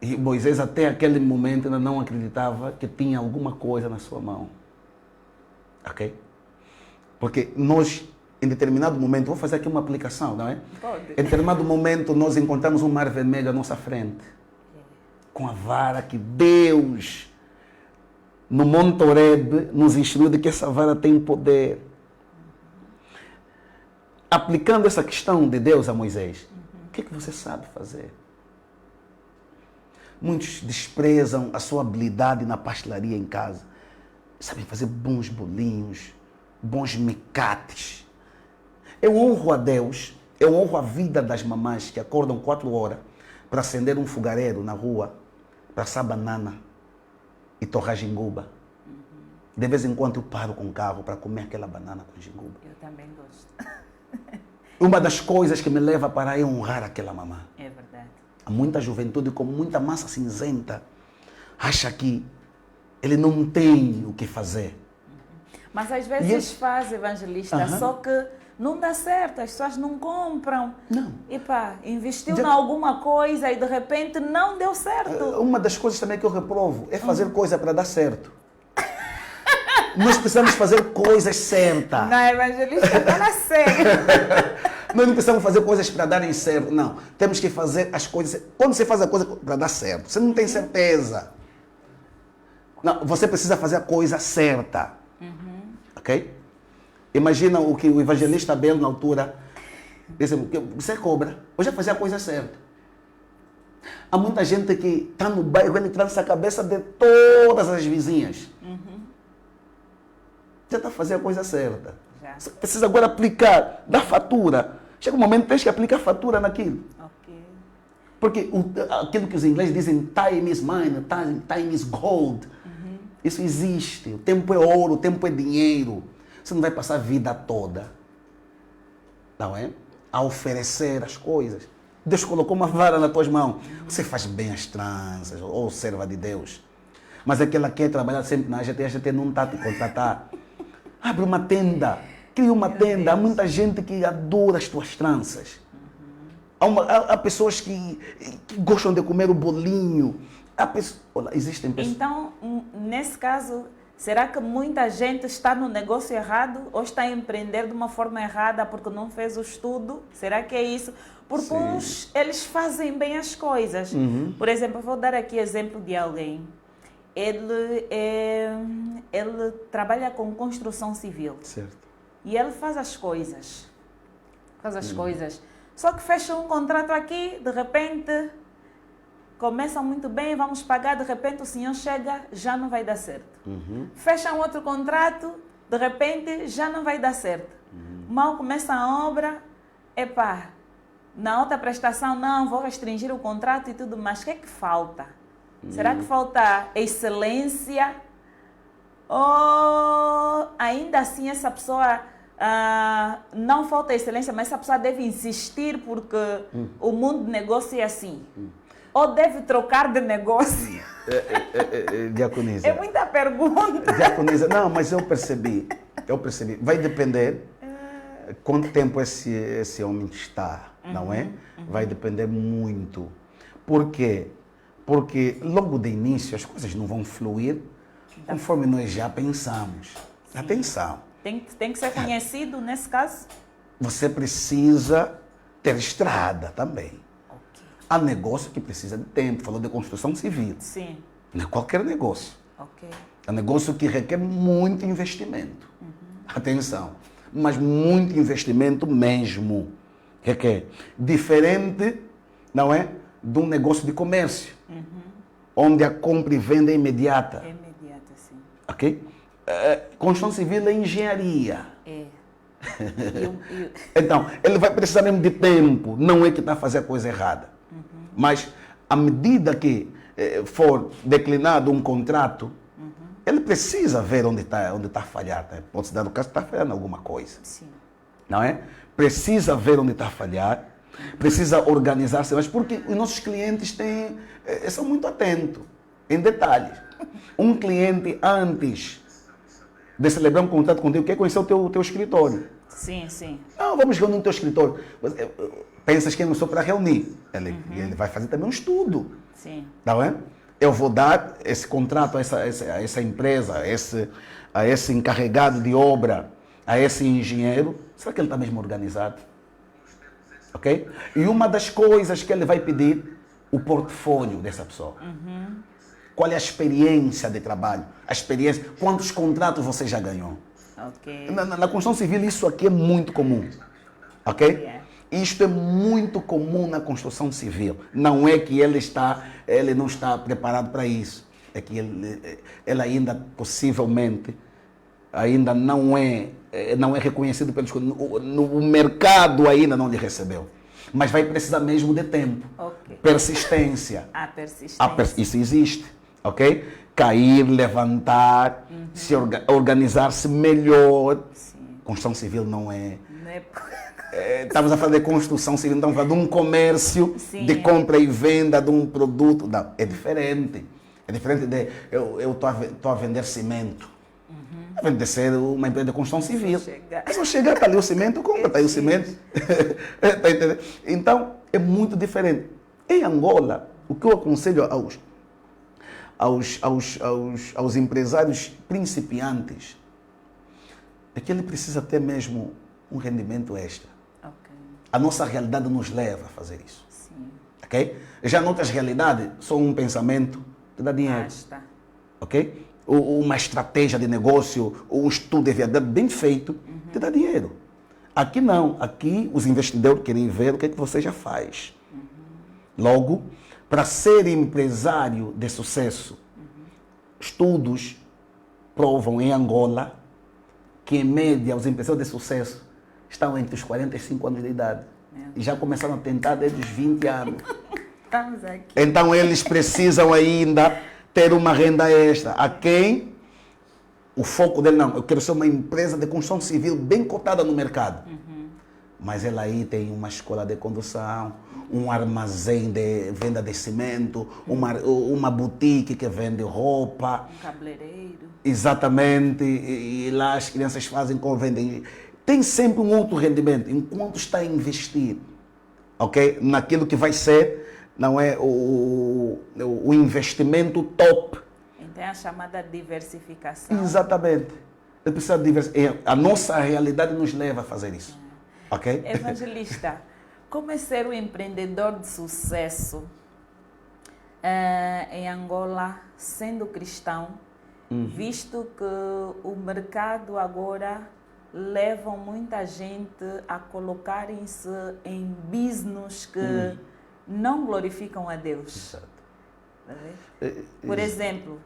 E Moisés até aquele momento ainda não acreditava que tinha alguma coisa na sua mão. Ok? Porque nós, em determinado momento, vou fazer aqui uma aplicação, não é? Pode. Em determinado momento nós encontramos um mar vermelho à nossa frente. Com a vara que Deus, no Monte Horebe, nos instruiu de que essa vara tem poder. Aplicando essa questão de Deus a Moisés, o que você sabe fazer? Muitos desprezam a sua habilidade na pastelaria em casa. Sabem fazer bons bolinhos, bons mecates. Eu honro a Deus, eu honro a vida das mamães que acordam 4 horas para acender um fogareiro na rua, para assar banana e torrar jinguba. De vez em quando eu paro com o carro para comer aquela banana com jinguba. Eu também gosto. Uma das coisas que me leva para aí honrar aquela mamã. É verdade. Há muita juventude com muita massa cinzenta acha que ele não tem o que fazer. Mas às vezes faz, evangelista, só que não dá certo, as pessoas não compram. Não. E pá, investiu em alguma coisa e de repente não deu certo. Uma das coisas também que eu reprovo é fazer coisa para dar certo. Nós precisamos fazer coisas certas. Não, evangelista, está na série. Nós não precisamos fazer coisas para darem certo, não. Temos que fazer as coisas... Quando você faz a coisa para dar certo, você não tem certeza. Não, você precisa fazer a coisa certa. Ok? Imagina o que o evangelista Abel, na altura, disse: você é cobra, eu já fazia a coisa certa. Há muita gente que está no bairro, ele trança a cabeça de todas as vizinhas. Já está fazendo a coisa certa. Você precisa agora aplicar, dar fatura. Chega um momento que tens que aplicar fatura naquilo. Ok. Porque aquilo que os ingleses dizem, time is money, time is gold. Isso existe. O tempo é ouro, o tempo é dinheiro. Você não vai passar a vida toda, não é? A oferecer as coisas. Deus colocou uma vara nas tuas mãos. Você faz bem as tranças, ou serva de Deus. Mas é que ela quer trabalhar sempre na AGT, a AGT não está a te contratar. Abre uma tenda, cria uma tenda. Há muita gente que adora as tuas tranças. Há pessoas que gostam de comer o bolinho. Existem pessoas... Então, nesse caso, será que muita gente está no negócio errado ou está a empreender de uma forma errada porque não fez o estudo? Será que é isso? Porque uns, eles fazem bem as coisas. Por exemplo, eu vou dar aqui exemplo de alguém. Ele trabalha com construção civil. Certo. E ele faz as coisas. Só que fecha um contrato aqui, de repente, começa muito bem, vamos pagar, de repente o senhor chega, já não vai dar certo. Fecha um outro contrato, de repente, já não vai dar certo. Mal começa a obra, na outra prestação, não, vou restringir o contrato e tudo mais. O que é que falta? Será que falta excelência? Ou ainda assim essa pessoa não falta excelência, mas essa pessoa deve insistir porque o mundo de negócio é assim? Ou deve trocar de negócio? Diaconisa. É muita pergunta. Diaconisa, não, mas eu percebi. Vai depender quanto tempo esse homem está, não é? Vai depender muito. Por quê? Porque logo de início as coisas não vão fluir conforme nós já pensamos. Sim. Atenção. Tem que ser conhecido nesse caso? Você precisa ter estrada também. Okay. Há negócio que precisa de tempo. Falou de construção civil. Sim. Não é qualquer negócio. Okay. É um negócio que requer muito investimento. Atenção. mas muito investimento mesmo. Que é diferente, não é, de um negócio de comércio, onde a compra e venda é imediata. É imediata, sim. Ok? Construção civil é engenharia. É. Então, ele vai precisar mesmo de tempo. Não é que está a fazer a coisa errada. Mas, à medida que for declinado um contrato, ele precisa ver onde está a falhar. Né? Pode se dar no caso que está falhando alguma coisa. Sim. Não é? Precisa ver onde está a falhar. Precisa organizar-se. Mas porque os nossos clientes são muito atentos em detalhes. Um cliente, antes de celebrar um contrato contigo, quer conhecer o teu escritório. Sim, sim. Não, vamos reunir no teu escritório. Pensas que é só para reunir. Ele vai fazer também um estudo. Sim. Não é? Eu vou dar esse contrato a essa empresa, a esse encarregado de obra, a esse engenheiro. Será que ele está mesmo organizado? Ok? E uma das coisas que ele vai pedir, o portfólio dessa pessoa. Qual é a experiência de trabalho? A experiência, quantos contratos você já ganhou? Ok. Na construção civil isso aqui é muito comum. Ok? Yeah. Isto é muito comum na construção civil. Não é que ele não está preparado para isso. É que ele ainda, possivelmente, ainda não é reconhecido pelos... No mercado ainda não lhe recebeu. Mas vai precisar mesmo de tempo. Ok. Persistência. A persistência. Isso existe. Ok? Cair, levantar, se organizar-se melhor. Sim. Construção civil não é... Não é... Estamos a falar de construção civil, estamos a falar de um comércio, Sim. de compra e venda de um produto. Não, é diferente. É diferente de eu estou a vender cimento. A vender ser uma empresa de construção civil. É só chegar, está ali o cimento, compra, está aí o cimento. Tá entendendo? Então, é muito diferente. Em Angola, o que eu aconselho aos empresários principiantes é que ele precisa ter mesmo um rendimento extra. Ok. A nossa realidade nos leva a fazer isso. Sim. Ok? Já noutras realidades, só um pensamento te dá dinheiro. Basta. Ok? Uma estratégia de negócio, um estudo de viabilidade bem feito, te dá dinheiro. Aqui não. Aqui os investidores querem ver o que é que você já faz. Logo, para ser empresário de sucesso, estudos provam em Angola que, em média, os empresários de sucesso estão entre os 45 anos de idade. E já começaram a tentar desde os 20 anos. Estamos aqui. Então, eles precisam ainda ter uma renda extra. A quem o foco dele, não, eu quero ser uma empresa de construção civil bem cotada no mercado. Mas ela aí tem uma escola de condução, um armazém de venda de cimento, uma boutique que vende roupa. Um cabeleireiro. Exatamente, e lá as crianças fazem como vendem. Tem sempre um outro rendimento, enquanto está a investir, ok? Naquilo que vai ser, não é, o investimento top. Então é a chamada diversificação. Exatamente. Ele precisa diversificar. A nossa realidade nos leva a fazer isso, ok? Evangelista, como é ser um empreendedor de sucesso em Angola, sendo cristão, visto que o mercado agora leva muita gente a colocarem-se em business que não glorificam a Deus. Exato. Tá vendo? Por exemplo,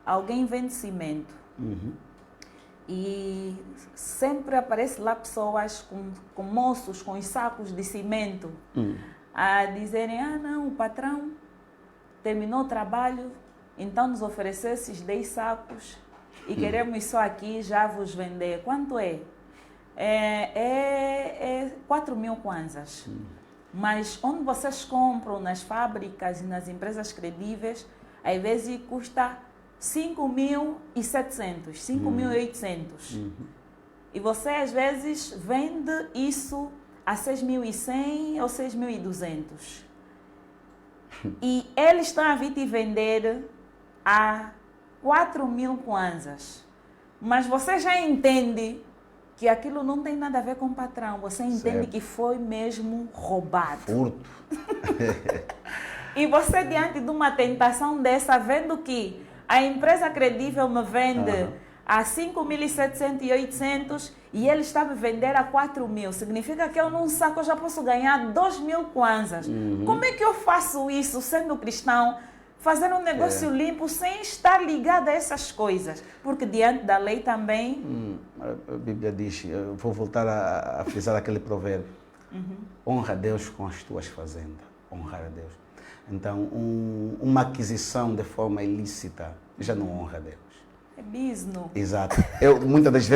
alguém vende cimento e sempre aparece lá pessoas com moços com os sacos de cimento a dizerem, não, o patrão terminou o trabalho, então nos ofereceu esses 10 sacos e queremos só aqui já vos vender. Quanto é? É 4.000 kwanzas. Mas onde vocês compram nas fábricas e nas empresas credíveis, às vezes custa 5.700, 5.800. E você às vezes vende isso a 6.100 ou 6.200. E eles estão a vir te vender a 4.000 kwanzas. Mas você já entende que aquilo não tem nada a ver com o patrão. Você entende que foi mesmo roubado. Furto. E você, diante de uma tentação dessa, vendo que a empresa credível me vende a 5.700 e 800 e ele está me vender a 4.000. Significa que eu num saco eu já posso ganhar 2.000 kwanzas. Como é que eu faço isso sendo cristão? Fazer um negócio limpo sem estar ligado a essas coisas. Porque diante da lei também... A Bíblia diz, eu vou voltar a frisar aquele provérbio. Honra a Deus com as tuas fazendas. Honrar a Deus. Então, uma aquisição de forma ilícita já não honra a Deus. É business. Exato. Eu muitas das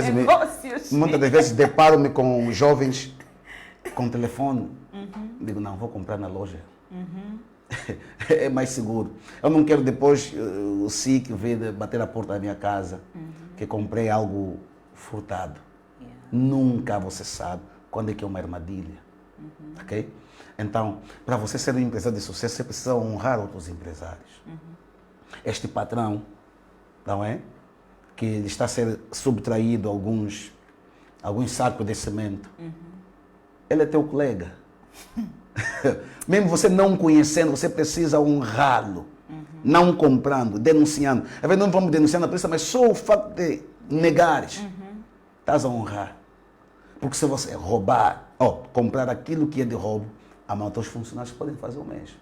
vezes deparo-me com jovens com telefone. Digo, não, vou comprar na loja. É mais seguro. Eu não quero depois o SIC vir bater a porta da minha casa que comprei algo furtado. Nunca você sabe quando é que é uma armadilha. Ok? Então, para você ser um empresário de sucesso, você precisa honrar outros empresários. Este patrão, não é? Que ele está a ser subtraído alguns sacos de cimento. Ele é teu colega. Mesmo você não conhecendo, você precisa honrá-lo. Não comprando, denunciando. Às vezes não vamos denunciar na polícia, mas só o fato de negares, estás a honrar. Porque se você roubar, comprar aquilo que é de roubo, os teus funcionários podem fazer o mesmo.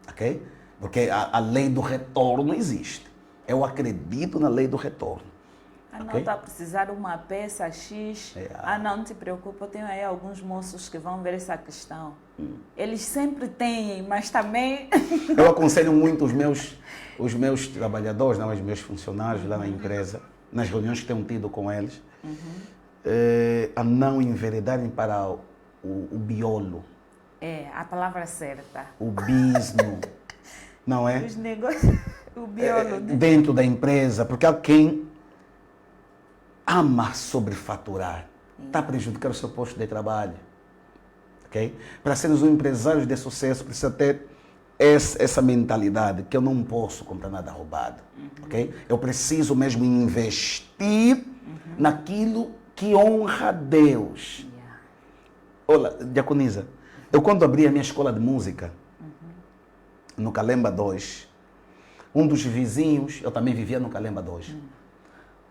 Ok? Porque a lei do retorno existe. Eu acredito na lei do retorno. Não está a precisar de uma peça X. Não te preocupa, eu tenho aí alguns moços que vão ver essa questão. Eles sempre têm, mas também... Eu aconselho muito os meus trabalhadores, os meus funcionários lá na empresa, nas reuniões que tenho tido com eles, a não enveredarem para o biolo. É, a palavra certa. O business, não é? Os negócios, o biolo. Dentro da empresa, porque há quem ama sobrefaturar, está a prejudicar o seu posto de trabalho. Okay? Para sermos um empresário de sucesso, precisa ter essa mentalidade, que eu não posso comprar nada roubado. Okay? Eu preciso mesmo investir naquilo que honra a Deus. Olha, Diaconisa, eu quando abri a minha escola de música, no Calemba 2, um dos vizinhos, eu também vivia no Calemba 2,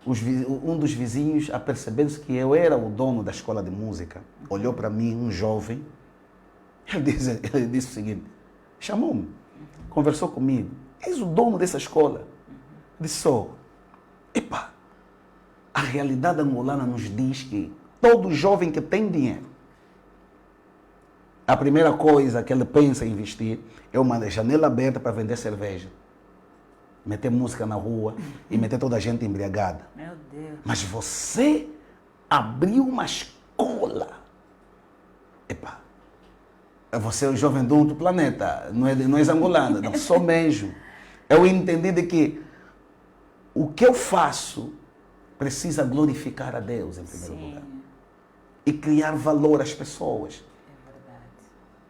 um dos vizinhos, apercebendo-se que eu era o dono da escola de música, olhou para mim, um jovem, ele disse o seguinte, chamou-me, conversou comigo, és o dono dessa escola? Disse, sou. Epa, a realidade angolana nos diz que todo jovem que tem dinheiro, a primeira coisa que ele pensa em investir é uma janela aberta para vender cerveja. Meter música na rua e meter toda a gente embriagada. Meu Deus. Mas você abriu uma escola. Epa, você é o jovem do outro planeta, não é angolano, não, sou mesmo. Eu entendi de que o que eu faço precisa glorificar a Deus em primeiro lugar. E criar valor às pessoas.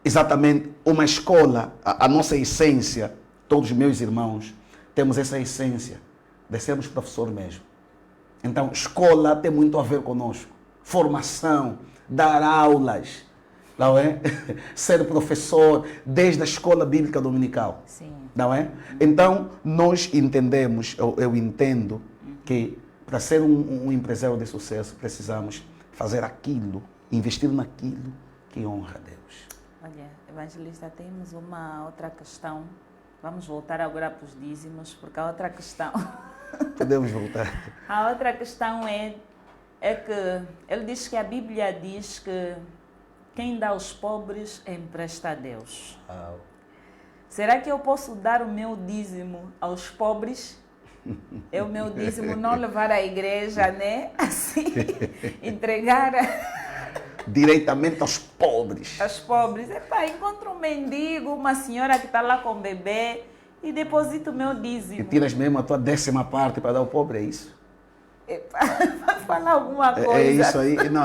Exatamente, uma escola, a nossa essência, todos os meus irmãos, temos essa essência de sermos professor mesmo. Então, escola tem muito a ver conosco. Formação, dar aulas, não é? Ser professor desde a escola bíblica dominical. Sim. Não é? Então, nós entendemos, eu entendo que para ser um empresário de sucesso, precisamos fazer aquilo, investir naquilo que honra a Deus. Olha, evangelista, temos uma outra questão. Vamos voltar agora para os dízimos, porque a outra questão... Podemos voltar. A outra questão é que ele diz que a Bíblia diz que quem dá aos pobres empresta a Deus. Será que eu posso dar o meu dízimo aos pobres? É o meu dízimo não levar à igreja, né? Assim, entregar... Diretamente aos pobres. Aos pobres. Epa, encontro um mendigo, uma senhora que está lá com o bebê e deposito o meu dízimo. E tiras mesmo a tua 10ª parte para dar ao pobre, é isso? Epa, vai falar alguma coisa. É isso aí. Não,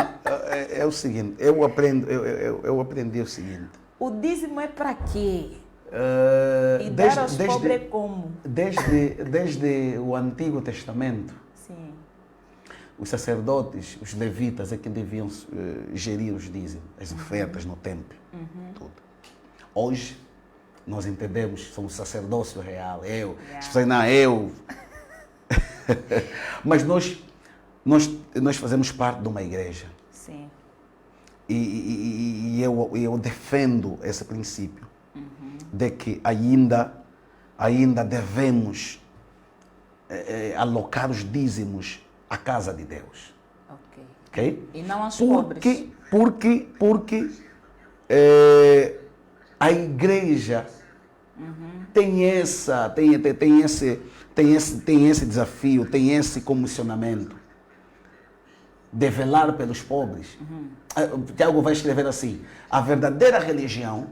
é o seguinte, eu aprendi o seguinte. O dízimo é para quê? E dar aos pobres como? Desde o Antigo Testamento, sim, os sacerdotes, os levitas é que deviam gerir os dízimos, as ofertas no templo. Tudo. Hoje, nós entendemos, somos sacerdócio real. As pessoas, não, Mas nós fazemos parte de uma igreja. Sim. E eu defendo esse princípio de que ainda devemos alocar os dízimos à casa de Deus. Ok. Ok? E não aos pobres. Porque a igreja tem esse desafio, tem esse comissionamento de velar pelos pobres. Tiago vai escrever assim: a verdadeira religião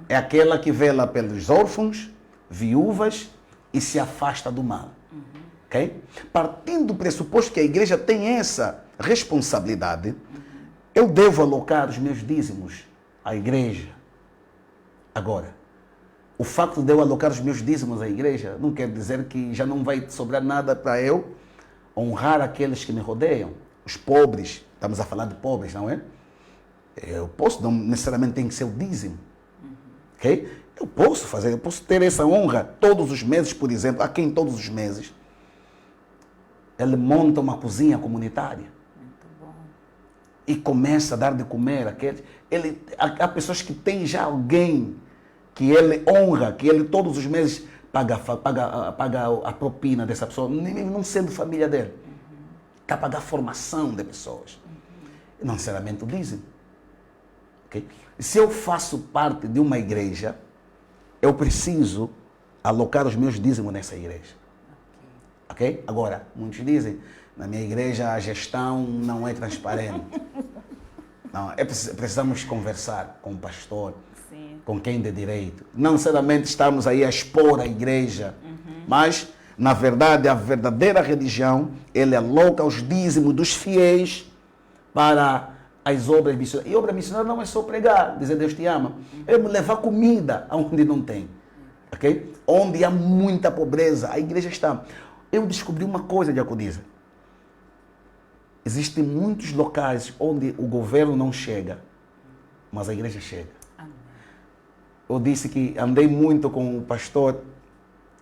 é aquela que vela pelos órfãos, viúvas e se afasta do mal. Okay? Partindo do pressuposto que a igreja tem essa responsabilidade, eu devo alocar os meus dízimos à igreja. Agora, o facto de eu alocar os meus dízimos à igreja não quer dizer que já não vai sobrar nada para eu honrar aqueles que me rodeiam. Os pobres, estamos a falar de pobres, não é? Eu posso, não necessariamente tem que ser o dízimo. Ok? Eu posso ter essa honra todos os meses, por exemplo. Há quem todos os meses ele monta uma cozinha comunitária. Muito bom. E começa a dar de comer àqueles. Há pessoas que têm já alguém que ele honra, que ele todos os meses paga a propina dessa pessoa, não sendo família dele. Está a pagar a formação de pessoas. Não necessariamente o dízimo. Okay? Se eu faço parte de uma igreja, eu preciso alocar os meus dízimos nessa igreja. Ok? Agora, muitos dizem, na minha igreja a gestão não é transparente. Não, precisamos conversar com o pastor, Sim. com quem de direito. Não necessariamente estamos aí a expor a igreja, mas, na verdade, a verdadeira religião, ele aloca os dízimos dos fiéis para as obras missionárias. E obra missionária não é só pregar, dizer Deus te ama. É levar comida aonde não tem. Okay? Onde há muita pobreza, a igreja está. Eu descobri uma coisa, Diaconisa. Existem muitos locais onde o governo não chega, mas a igreja chega. Amém. Eu disse que andei muito com o pastor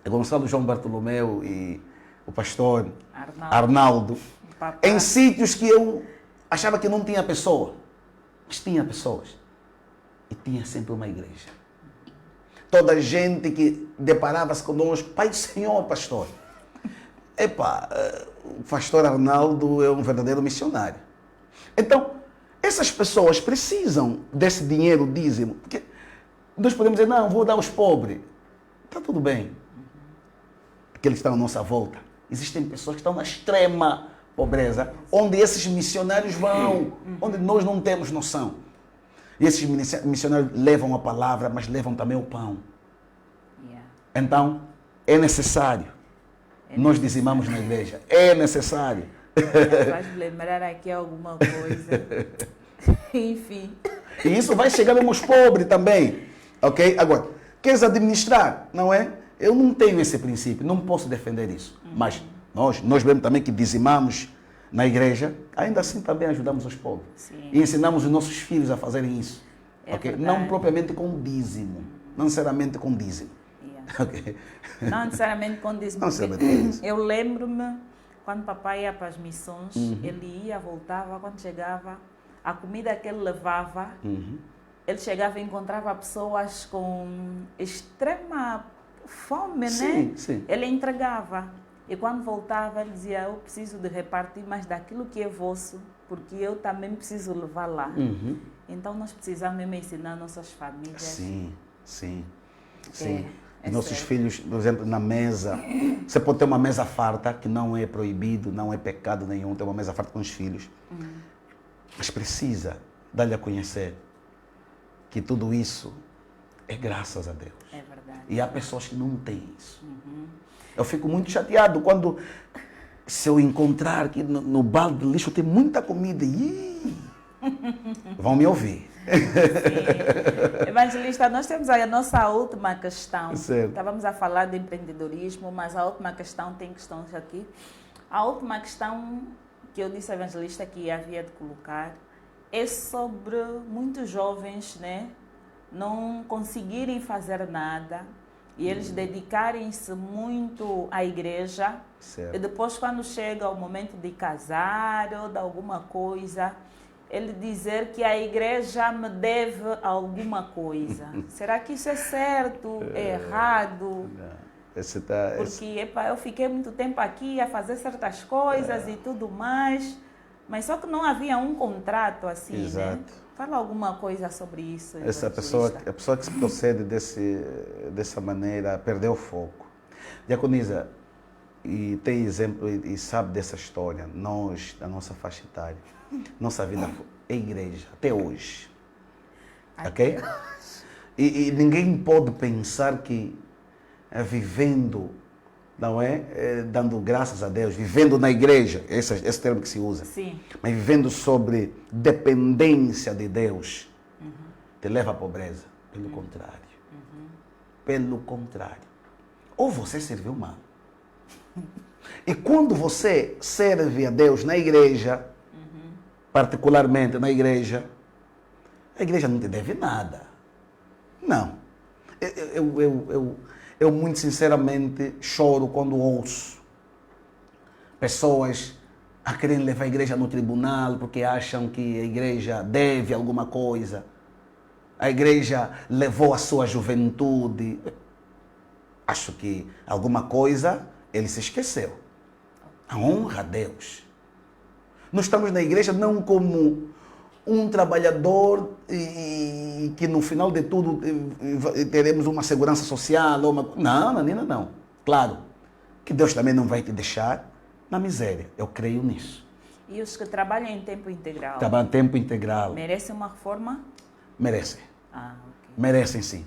Gonçalo João Bartolomeu e o pastor Arnaldo em sítios que eu achava que não tinha pessoa, mas tinha pessoas. E tinha sempre uma igreja. Toda a gente que deparava-se conosco, Pai do Senhor, pastor. O pastor Arnaldo é um verdadeiro missionário. Então, essas pessoas precisam desse dinheiro dízimo. Porque nós podemos dizer, não, vou dar aos pobres. Está tudo bem. Aqueles que estão à nossa volta. Existem pessoas que estão na extrema pobreza, onde esses missionários vão, onde nós não temos noção. E esses missionários levam a palavra, mas levam também o pão. Então, é necessário. Nós dizimamos na igreja. É necessário. Faz lembrar aqui alguma coisa. Enfim. E isso vai chegar mesmo aos pobres também. Ok? Agora, queres administrar? Não é? Eu não tenho esse princípio. Não posso defender isso. Mas nós mesmo também que dizimamos na igreja, ainda assim também ajudamos os pobres. Sim. E ensinamos os nossos filhos a fazerem isso. Okay? Verdade. Não propriamente com dízimo. Não necessariamente com dízimo. Okay. Não necessariamente com dízimo. Eu lembro-me, quando papai ia para as missões, ele ia, voltava, quando chegava, a comida que ele levava, ele chegava e encontrava pessoas com extrema fome, né? Sim. Ele entregava. E quando voltava, ele dizia, eu preciso de repartir mais daquilo que é vosso, porque eu também preciso levar lá. Então, nós precisamos mesmo ensinar nossas famílias. Sim. certo. Nossos filhos, por exemplo, na mesa, você pode ter uma mesa farta, que não é proibido, não é pecado nenhum, ter uma mesa farta com os filhos. Mas precisa dar-lhe a conhecer que tudo isso é graças a Deus. É verdade. E há pessoas que não têm isso. Eu fico muito chateado quando, se eu encontrar que no balde de lixo tem muita comida, vão me ouvir. Sim. Evangelista, nós temos aí a nossa última questão. Certo. Estávamos a falar de empreendedorismo, mas a última questão, tem questões aqui. A última questão que eu disse ao evangelista que havia de colocar é sobre muitos jovens, né, não conseguirem fazer nada e eles dedicarem-se muito à igreja, Certo. E depois, quando chega o momento de casar ou de alguma coisa, ele dizer que a igreja me deve alguma coisa. Será que isso é certo? É errado? Porque epa, eu fiquei muito tempo aqui a fazer certas coisas e tudo mais, mas só que não havia um contrato assim, Exato. né? Fala alguma coisa sobre isso. A pessoa que se procede dessa maneira perdeu o foco. Diaconisa, e tem exemplo e sabe dessa história, nós, da nossa faixa etária, nossa vida é igreja, até hoje. Ok? E ninguém pode pensar que vivendo, não é? Dando graças a Deus, vivendo na igreja, esse termo que se usa, sim, mas vivendo sobre dependência de Deus, te leva à pobreza. Pelo contrário. Pelo contrário. Ou você serviu mal. E quando você serve a Deus na igreja, particularmente na igreja, a igreja não te deve nada. Não. Eu muito sinceramente choro quando ouço pessoas a querem levar a igreja no tribunal porque acham que a igreja deve alguma coisa. A igreja levou a sua juventude. Acho que alguma coisa ele se esqueceu. A honra a Deus. Nós estamos na igreja não como um trabalhador e que no final de tudo teremos uma segurança social. Não. Claro que Deus também não vai te deixar na miséria. Eu creio nisso. E os que trabalham em tempo integral? Trabalham em tempo integral. Merecem uma reforma? Merecem. Ok. Merecem sim.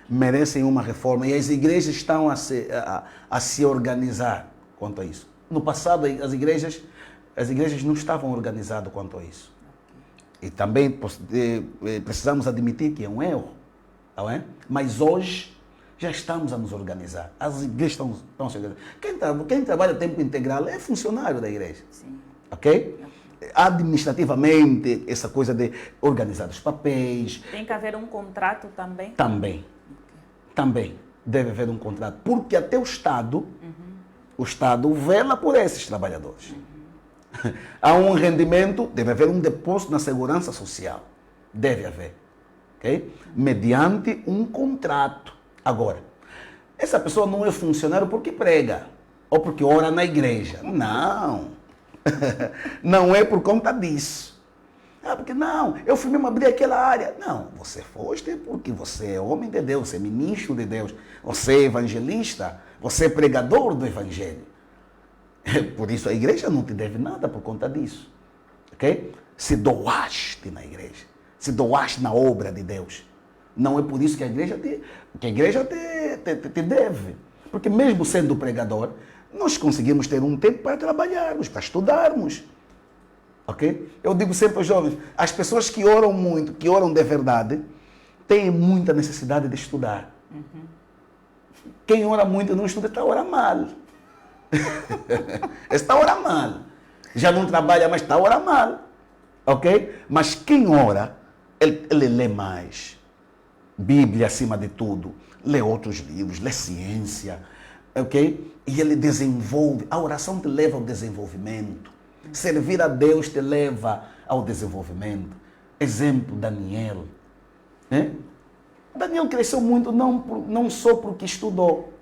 Merecem uma reforma. E as igrejas estão a se organizar quanto a isso. No passado, as igrejas não estavam organizadas quanto a isso. E também precisamos admitir que é um erro. Não é? Mas hoje já estamos a nos organizar. As igrejas estão a se organizar. Quem trabalha a tempo integral é funcionário da igreja. Sim. Ok? Administrativamente, essa coisa de organizar os papéis. Tem que haver um contrato também? Também deve haver um contrato. Porque até o Estado vela por esses trabalhadores. Há um rendimento, deve haver um depósito na segurança social. Deve haver. Okay? Mediante um contrato. Agora, essa pessoa não é funcionário porque prega ou porque ora na igreja. Não. Não é por conta disso. Porque não, eu fui mesmo abrir aquela área. Não, você foste porque você é homem de Deus, você é ministro de Deus, você é evangelista, você é pregador do evangelho. Por isso a igreja não te deve nada por conta disso. Ok? Se doaste na igreja, se doaste na obra de Deus. Não é por isso que a igreja te deve. Porque mesmo sendo pregador, nós conseguimos ter um tempo para trabalharmos, para estudarmos. Ok? Eu digo sempre aos jovens, as pessoas que oram muito, que oram de verdade, têm muita necessidade de estudar. Quem ora muito e não estuda está a orar mal. Está a orar mal. Já não trabalha, mas está a orar mal. Ok? Mas quem ora, ele lê mais. Bíblia acima de tudo. Lê outros livros, lê ciência. Ok? E ele desenvolve. A oração te leva ao desenvolvimento. Servir a Deus te leva ao desenvolvimento. Exemplo, Daniel. Daniel cresceu muito não só porque estudou,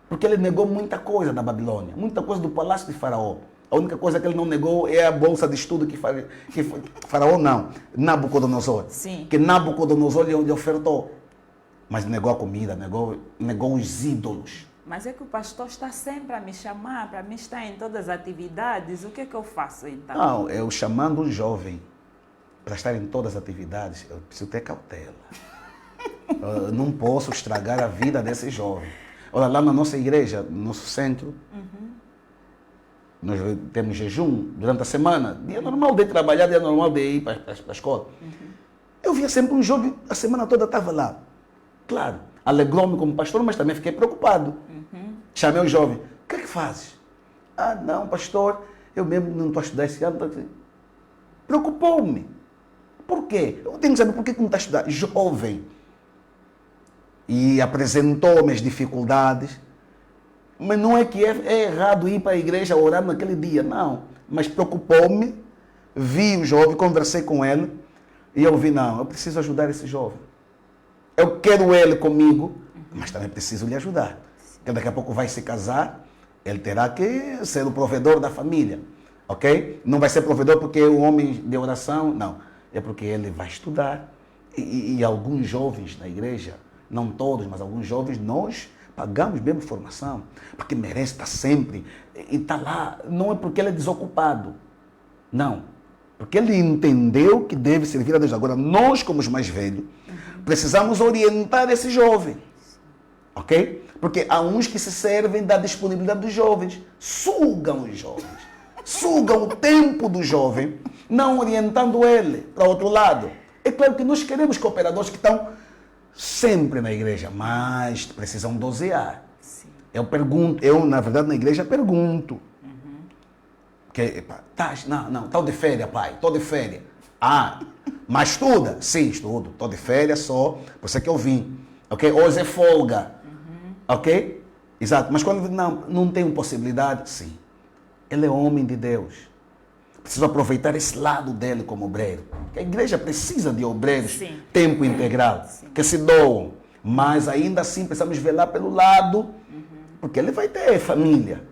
porque ele negou muita coisa da Babilônia, muita coisa do palácio de Faraó. A única coisa que ele não negou é a bolsa de estudo que Faraó não, Nabucodonosor. Sim. Que Nabucodonosor lhe ofertou. Mas negou a comida, negou os ídolos. Mas é que o pastor está sempre a me chamar, para mim estar em todas as atividades. O que é que eu faço então? Não, eu chamando um jovem para estar em todas as atividades, eu preciso ter cautela. Eu não posso estragar a vida desse jovem. Olha, lá na nossa igreja, no nosso centro, nós temos jejum durante a semana. Dia normal de trabalhar, dia normal de ir para a escola. Eu via sempre um jovem, a semana toda estava lá. Claro, alegrou-me como pastor, mas também fiquei preocupado. Chamei o jovem, o que é que fazes? Não, pastor, eu mesmo não estou a estudar esse ano. Preocupou-me. Por quê? Eu tenho que saber por que não está a estudar. Jovem. E apresentou-me as dificuldades. Mas não é que é errado ir para a igreja orar naquele dia, não. Mas preocupou-me, vi o jovem, conversei com ele e eu vi, não, eu preciso ajudar esse jovem. Eu quero ele comigo, mas também preciso lhe ajudar. Porque daqui a pouco vai se casar, ele terá que ser o provedor da família, ok? Não vai ser provedor porque é um homem de oração, não. É porque ele vai estudar. E alguns jovens na igreja, não todos, mas alguns jovens, nós pagamos mesmo formação, porque merece estar sempre, e está lá, não é porque ele é desocupado, não, porque ele entendeu que deve servir a Deus. Agora, nós como os mais velhos, precisamos orientar esse jovem, ok? Porque há uns que se servem da disponibilidade dos jovens, sugam os jovens, sugam o tempo do jovem, não orientando ele para outro lado. É claro que nós queremos cooperadores que estão sempre na igreja, mas precisam dosear. Sim. Eu pergunto, na verdade na igreja pergunto. Que, não, estou de férias, pai, estou de férias. Ah, mas estuda? Sim, estudo, estou de férias só, por isso é que eu vim. Ok? Hoje é folga. Ok? Exato, mas quando não tenho possibilidade, sim. Ele é homem de Deus. Preciso aproveitar esse lado dele como obreiro. Porque a igreja precisa de obreiros, sim, tempo integral, sim, que se doam. Mas ainda assim precisamos velar pelo lado, porque ele vai ter família.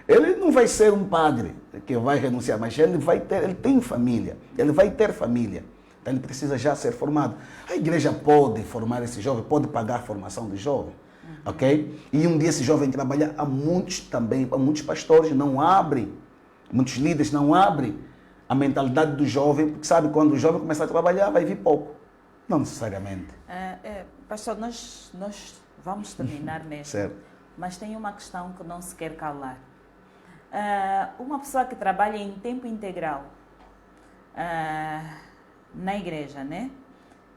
Ele não vai ser um padre que vai renunciar, mas ele tem família. Ele vai ter família. Então ele precisa já ser formado. A igreja pode formar esse jovem, pode pagar a formação do jovem. Ok? E um dia esse jovem trabalha a muitos pastores não abrem. Muitos líderes não abrem a mentalidade do jovem, porque sabe, quando o jovem começar a trabalhar, vai vir pouco. Não necessariamente. Pastor, nós vamos terminar mesmo. Certo. Mas tem uma questão que não se quer calar. Uma pessoa que trabalha em tempo integral na igreja, né?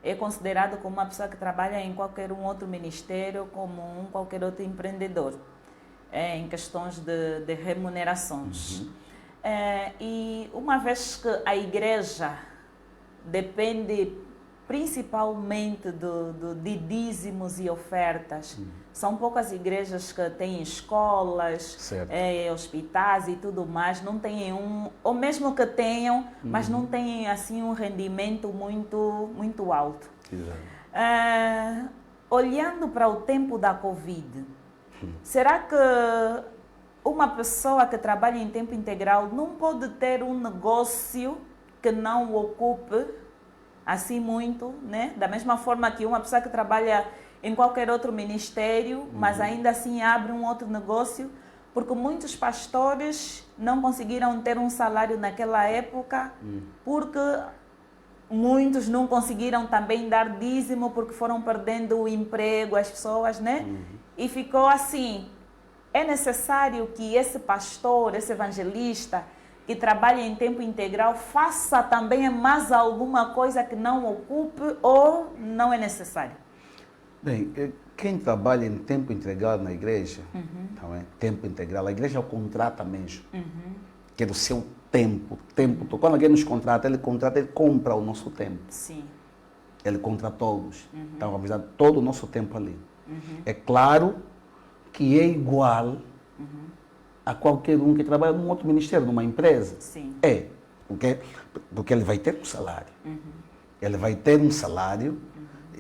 É considerado como uma pessoa que trabalha em qualquer outro ministério, como qualquer outro empreendedor, em questões de remunerações. E uma vez que a igreja depende principalmente de dízimos e ofertas, são poucas igrejas que têm escolas, hospitais e tudo mais, não têm ou mesmo que tenham, mas não têm assim um rendimento muito alto. Olhando para o tempo da Covid, será que uma pessoa que trabalha em tempo integral não pode ter um negócio que não o ocupe assim muito, né? Da mesma forma que uma pessoa que trabalha em qualquer outro ministério, mas ainda assim abre um outro negócio, porque muitos pastores não conseguiram ter um salário naquela época, porque muitos não conseguiram também dar dízimo, porque foram perdendo o emprego, as pessoas, né? E ficou assim. É necessário que esse pastor, esse evangelista, que trabalha em tempo integral, faça também mais alguma coisa que não ocupe, ou não é necessário? Bem, quem trabalha em tempo integral na igreja, tempo integral, a igreja o contrata mesmo, que é do seu tempo. Quando alguém nos contrata, ele compra o nosso tempo. Sim. Ele compra todos. Então vamos dar todo o nosso tempo ali. É claro que é igual a qualquer um que trabalha num outro ministério, numa empresa. Sim. Porque ele vai ter um salário. Ele vai ter um salário,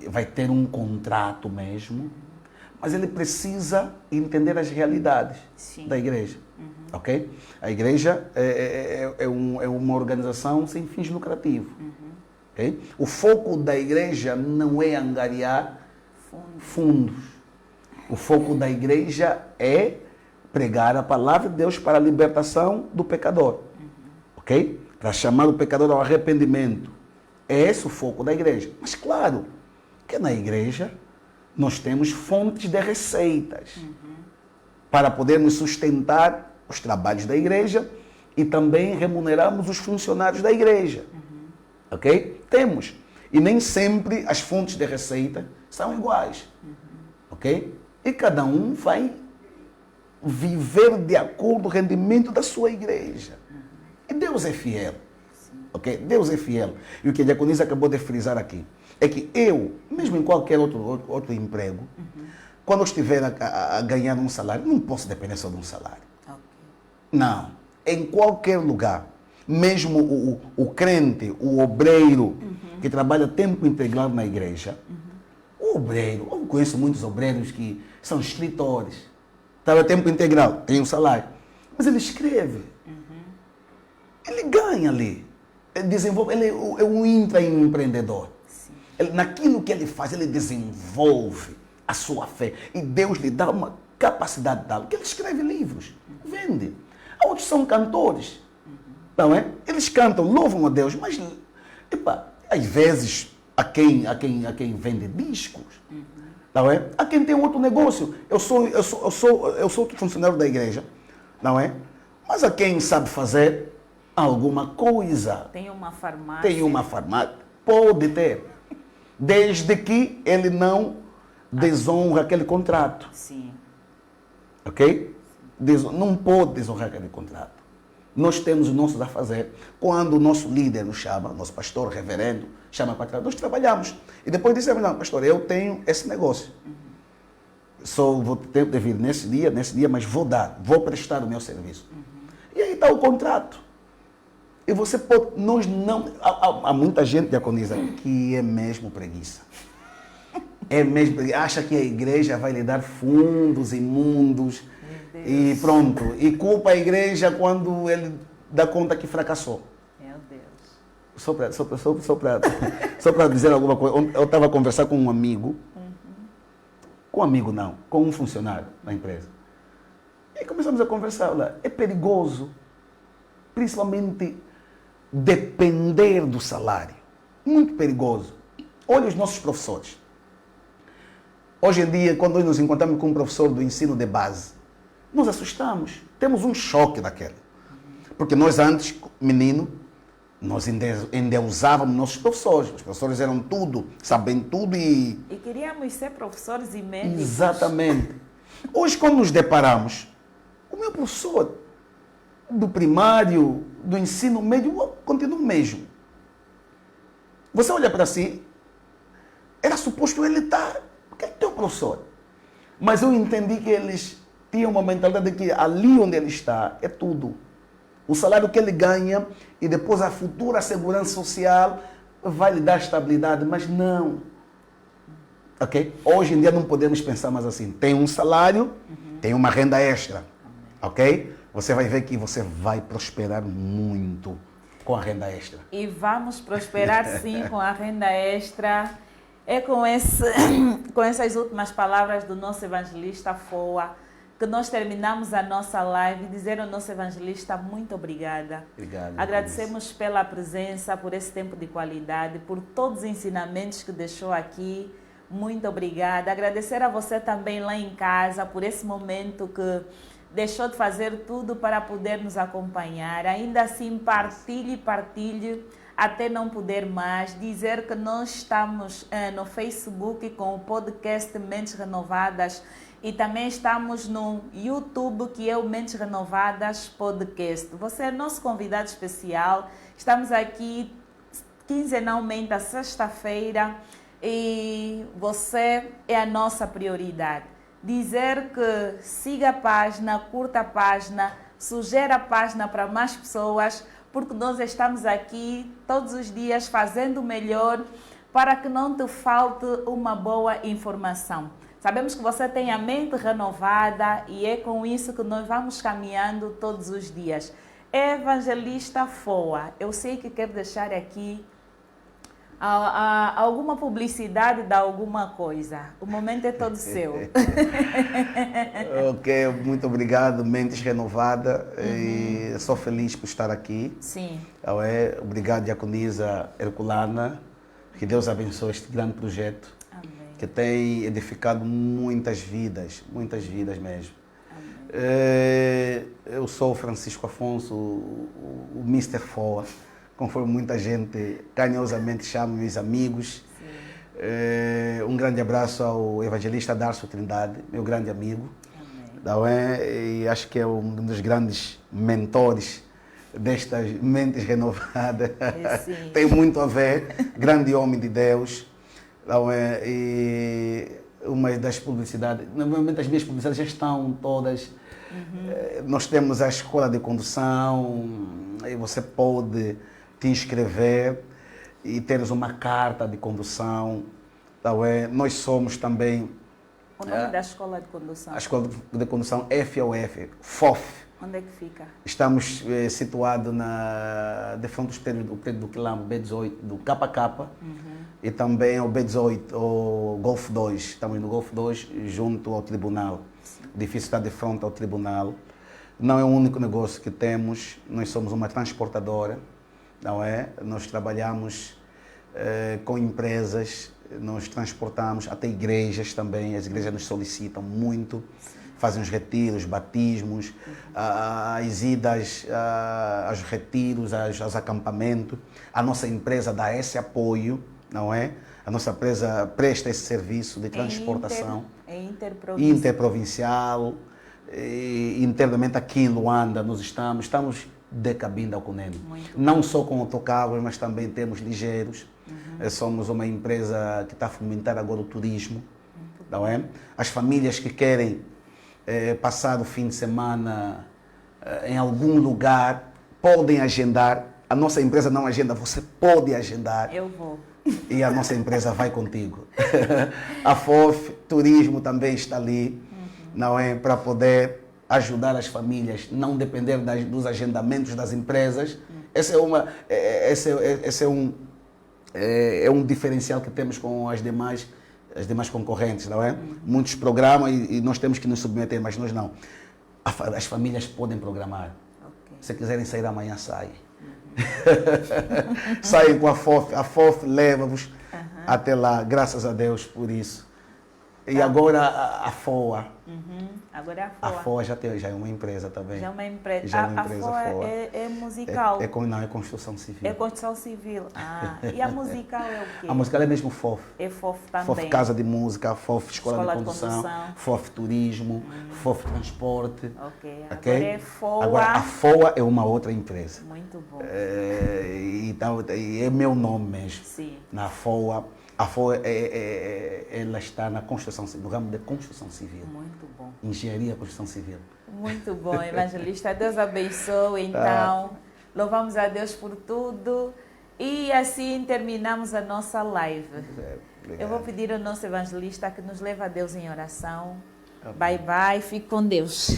vai ter um contrato mesmo, mas ele precisa entender as realidades, sim, da igreja. Ok? A igreja é uma organização sem fins lucrativos. Okay? O foco da igreja não é angariar fundos. O foco da igreja é pregar a palavra de Deus para a libertação do pecador. Ok? Para chamar o pecador ao arrependimento. É esse o foco da igreja. Mas claro que na igreja nós temos fontes de receitas para podermos sustentar os trabalhos da igreja e também remunerarmos os funcionários da igreja. Ok? Temos. E nem sempre as fontes de receita são iguais. Ok? E cada um vai viver de acordo com o rendimento da sua igreja. E Deus é fiel. Ok? Deus é fiel. E o que a diaconisa acabou de frisar aqui é que eu, mesmo em qualquer outro emprego, quando eu estiver a ganhar um salário, não posso depender só de um salário. Ok. Não. Em qualquer lugar, mesmo o crente, o obreiro, que trabalha tempo integral na igreja, o obreiro, eu conheço muitos obreiros que são escritores, trabalham tempo integral, tem um salário, mas ele escreve, ele ganha ali, ele desenvolve, ele é um intraempreendedor. Ele, naquilo que ele faz, ele desenvolve a sua fé e Deus lhe dá uma capacidade de dar, que ele escreve livros, vende. Outros são cantores, não é? Eles cantam, louvam a Deus, mas epa, às vezes há quem vende discos, não é? Há quem tem outro negócio. Eu sou outro funcionário da igreja, não é? Mas há quem sabe fazer alguma coisa. Tem uma farmácia. Tem uma farmácia, pode ter, desde que ele não desonra aquele contrato. Sim. Ok? Não pode desonrar aquele contrato. Nós temos o nosso a fazer. Quando o nosso líder nos chama, nosso pastor, reverendo, chama para trás, nós trabalhamos. E depois dizemos, não, pastor, eu tenho esse negócio. Só vou ter de vir nesse dia, mas vou prestar o meu serviço. E aí está o contrato. E você pode, nós não, há muita gente, diaconisa, que é mesmo preguiça. É mesmo, acha que a igreja vai lhe dar fundos imundos e pronto. E culpa a igreja quando ele dá conta que fracassou. Meu Deus. Só para dizer alguma coisa. Eu estava a conversar com um amigo. Com um amigo não, com um funcionário da empresa. E começamos a conversar. Olha, é perigoso, principalmente depender do salário. Muito perigoso. Olha os nossos professores. Hoje em dia, quando nós nos encontramos com um professor do ensino de base, nós assustamos, temos um choque daquele. Porque nós antes, menino, nós endeusávamos nossos professores. Os professores eram tudo, sabem tudo e... E queríamos ser professores e médicos. Exatamente. Hoje, quando nos deparamos, o meu professor do primário, do ensino médio, continua o mesmo. Você olha para si, era suposto ele estar... Porque ele tem um professor. Mas eu entendi que eles tinham uma mentalidade de que ali onde ele está é tudo. O salário que ele ganha e depois a futura segurança social vai lhe dar estabilidade, mas não. Ok? Hoje em dia não podemos pensar mais assim. Tem um salário, tem uma renda extra. Ok? Você vai ver que você vai prosperar muito com a renda extra. E vamos prosperar sim com a renda extra. É com essas últimas palavras do nosso evangelista Foa que nós terminamos a nossa live. Dizer ao nosso evangelista muito obrigada. Obrigado. Agradecemos pela presença, por esse tempo de qualidade, por todos os ensinamentos que deixou aqui. Muito obrigada. Agradecer a você também lá em casa por esse momento que deixou de fazer tudo para poder nos acompanhar. Ainda assim, partilhe até não poder mais. Dizer que nós estamos no Facebook com o podcast Mentes Renovadas e também estamos no YouTube, que é o Mentes Renovadas Podcast. Você é nosso convidado especial. Estamos aqui quinzenalmente, à sexta-feira, e você é a nossa prioridade. Dizer que siga a página, curta a página, sugere a página para mais pessoas, porque nós estamos aqui todos os dias fazendo o melhor para que não te falte uma boa informação. Sabemos que você tem a mente renovada e é com isso que nós vamos caminhando todos os dias. Evangelista Foa, eu sei que quer deixar aqui alguma publicidade de alguma coisa. O momento é todo seu. Ok, muito obrigado, Mentes Renovada. E sou feliz por estar aqui. Sim. Obrigado, diaconisa Herculana. Que Deus abençoe este grande projeto. Amém. Que tem edificado muitas vidas mesmo. Eu sou o Francisco Afonso, o Mr. Foa, conforme muita gente carinhosamente chama, meus amigos. Um grande abraço ao evangelista Darcio Trindade, meu grande amigo. E acho que é um dos grandes mentores destas mentes renovadas. Tem muito a ver, grande homem de Deus. E uma das publicidades, normalmente as minhas publicidades já estão todas. Nós temos a escola de condução, aí você pode te inscrever e teres uma carta de condução. Então, nós somos também O nome da escola de condução? a escola de condução FOF. Onde é que fica? Estamos situados de frente do prédio do Quilombo, B18, do KK, e também o B18, o Golfo 2. Estamos no Golfo 2, junto ao tribunal. O edifício está de frente ao tribunal. Não é o único negócio que temos, nós somos uma transportadora, não é? Nós trabalhamos com empresas, nós transportamos até igrejas também, as igrejas nos solicitam muito. Fazem os retiros, batismos, as idas aos retiros, aos acampamentos. A nossa empresa dá esse apoio, não é? A nossa empresa presta esse serviço de transportação. É interprovincial. Interprovincial. Internamente aqui em Luanda nós estamos de Cabinda ao Cunene. Não só com autocarros, mas também temos ligeiros. Somos uma empresa que está a fomentar agora o turismo, não é? As famílias que querem passar o fim de semana em algum lugar, podem agendar. A nossa empresa não agenda, você pode agendar. Eu vou. E a nossa empresa vai contigo. A FOF Turismo também está ali, não é? Para poder ajudar as famílias, não depender dos agendamentos das empresas. Esse é um diferencial que temos com as demais concorrentes, não é? Muitos programam e nós temos que nos submeter, mas nós não. As famílias podem programar. Okay. Se quiserem sair amanhã, saem. Saem com a FOF leva-vos até lá, graças a Deus por isso. E agora a FOA. Agora é a A FOA. FOA já é uma empresa também. Já é uma empresa. Já é uma empresa a FOA FOA. é musical. Não, é construção civil. É construção civil. E a musical é o quê? A musical é mesmo FOF. É FOF também. FOF Casa de Música, FOF Escola de Condução, FOF Turismo, FOF Transporte. Ok. Okay? Agora é FOA. Agora a FOA é uma outra empresa. Muito bom. E é meu nome mesmo. Sim. Na FOA. A FOA ela está na construção civil, no ramo de construção civil. Muito bom. Engenharia e construção civil. Muito bom, evangelista. Deus abençoe, então. Louvamos a Deus por tudo. E assim terminamos a nossa live. Eu vou pedir ao nosso evangelista que nos leve a Deus em oração. Amém. Bye, bye. Fique com Deus.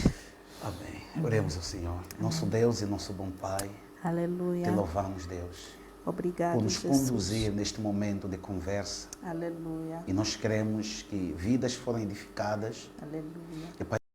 Amém. Oremos ao Senhor. Nosso Deus e nosso bom Pai. Aleluia. Te louvamos, Deus. Obrigado, por nos Jesus. conduzir neste momento de conversa. Aleluia. E nós queremos que vidas foram edificadas. Aleluia. E, Pai,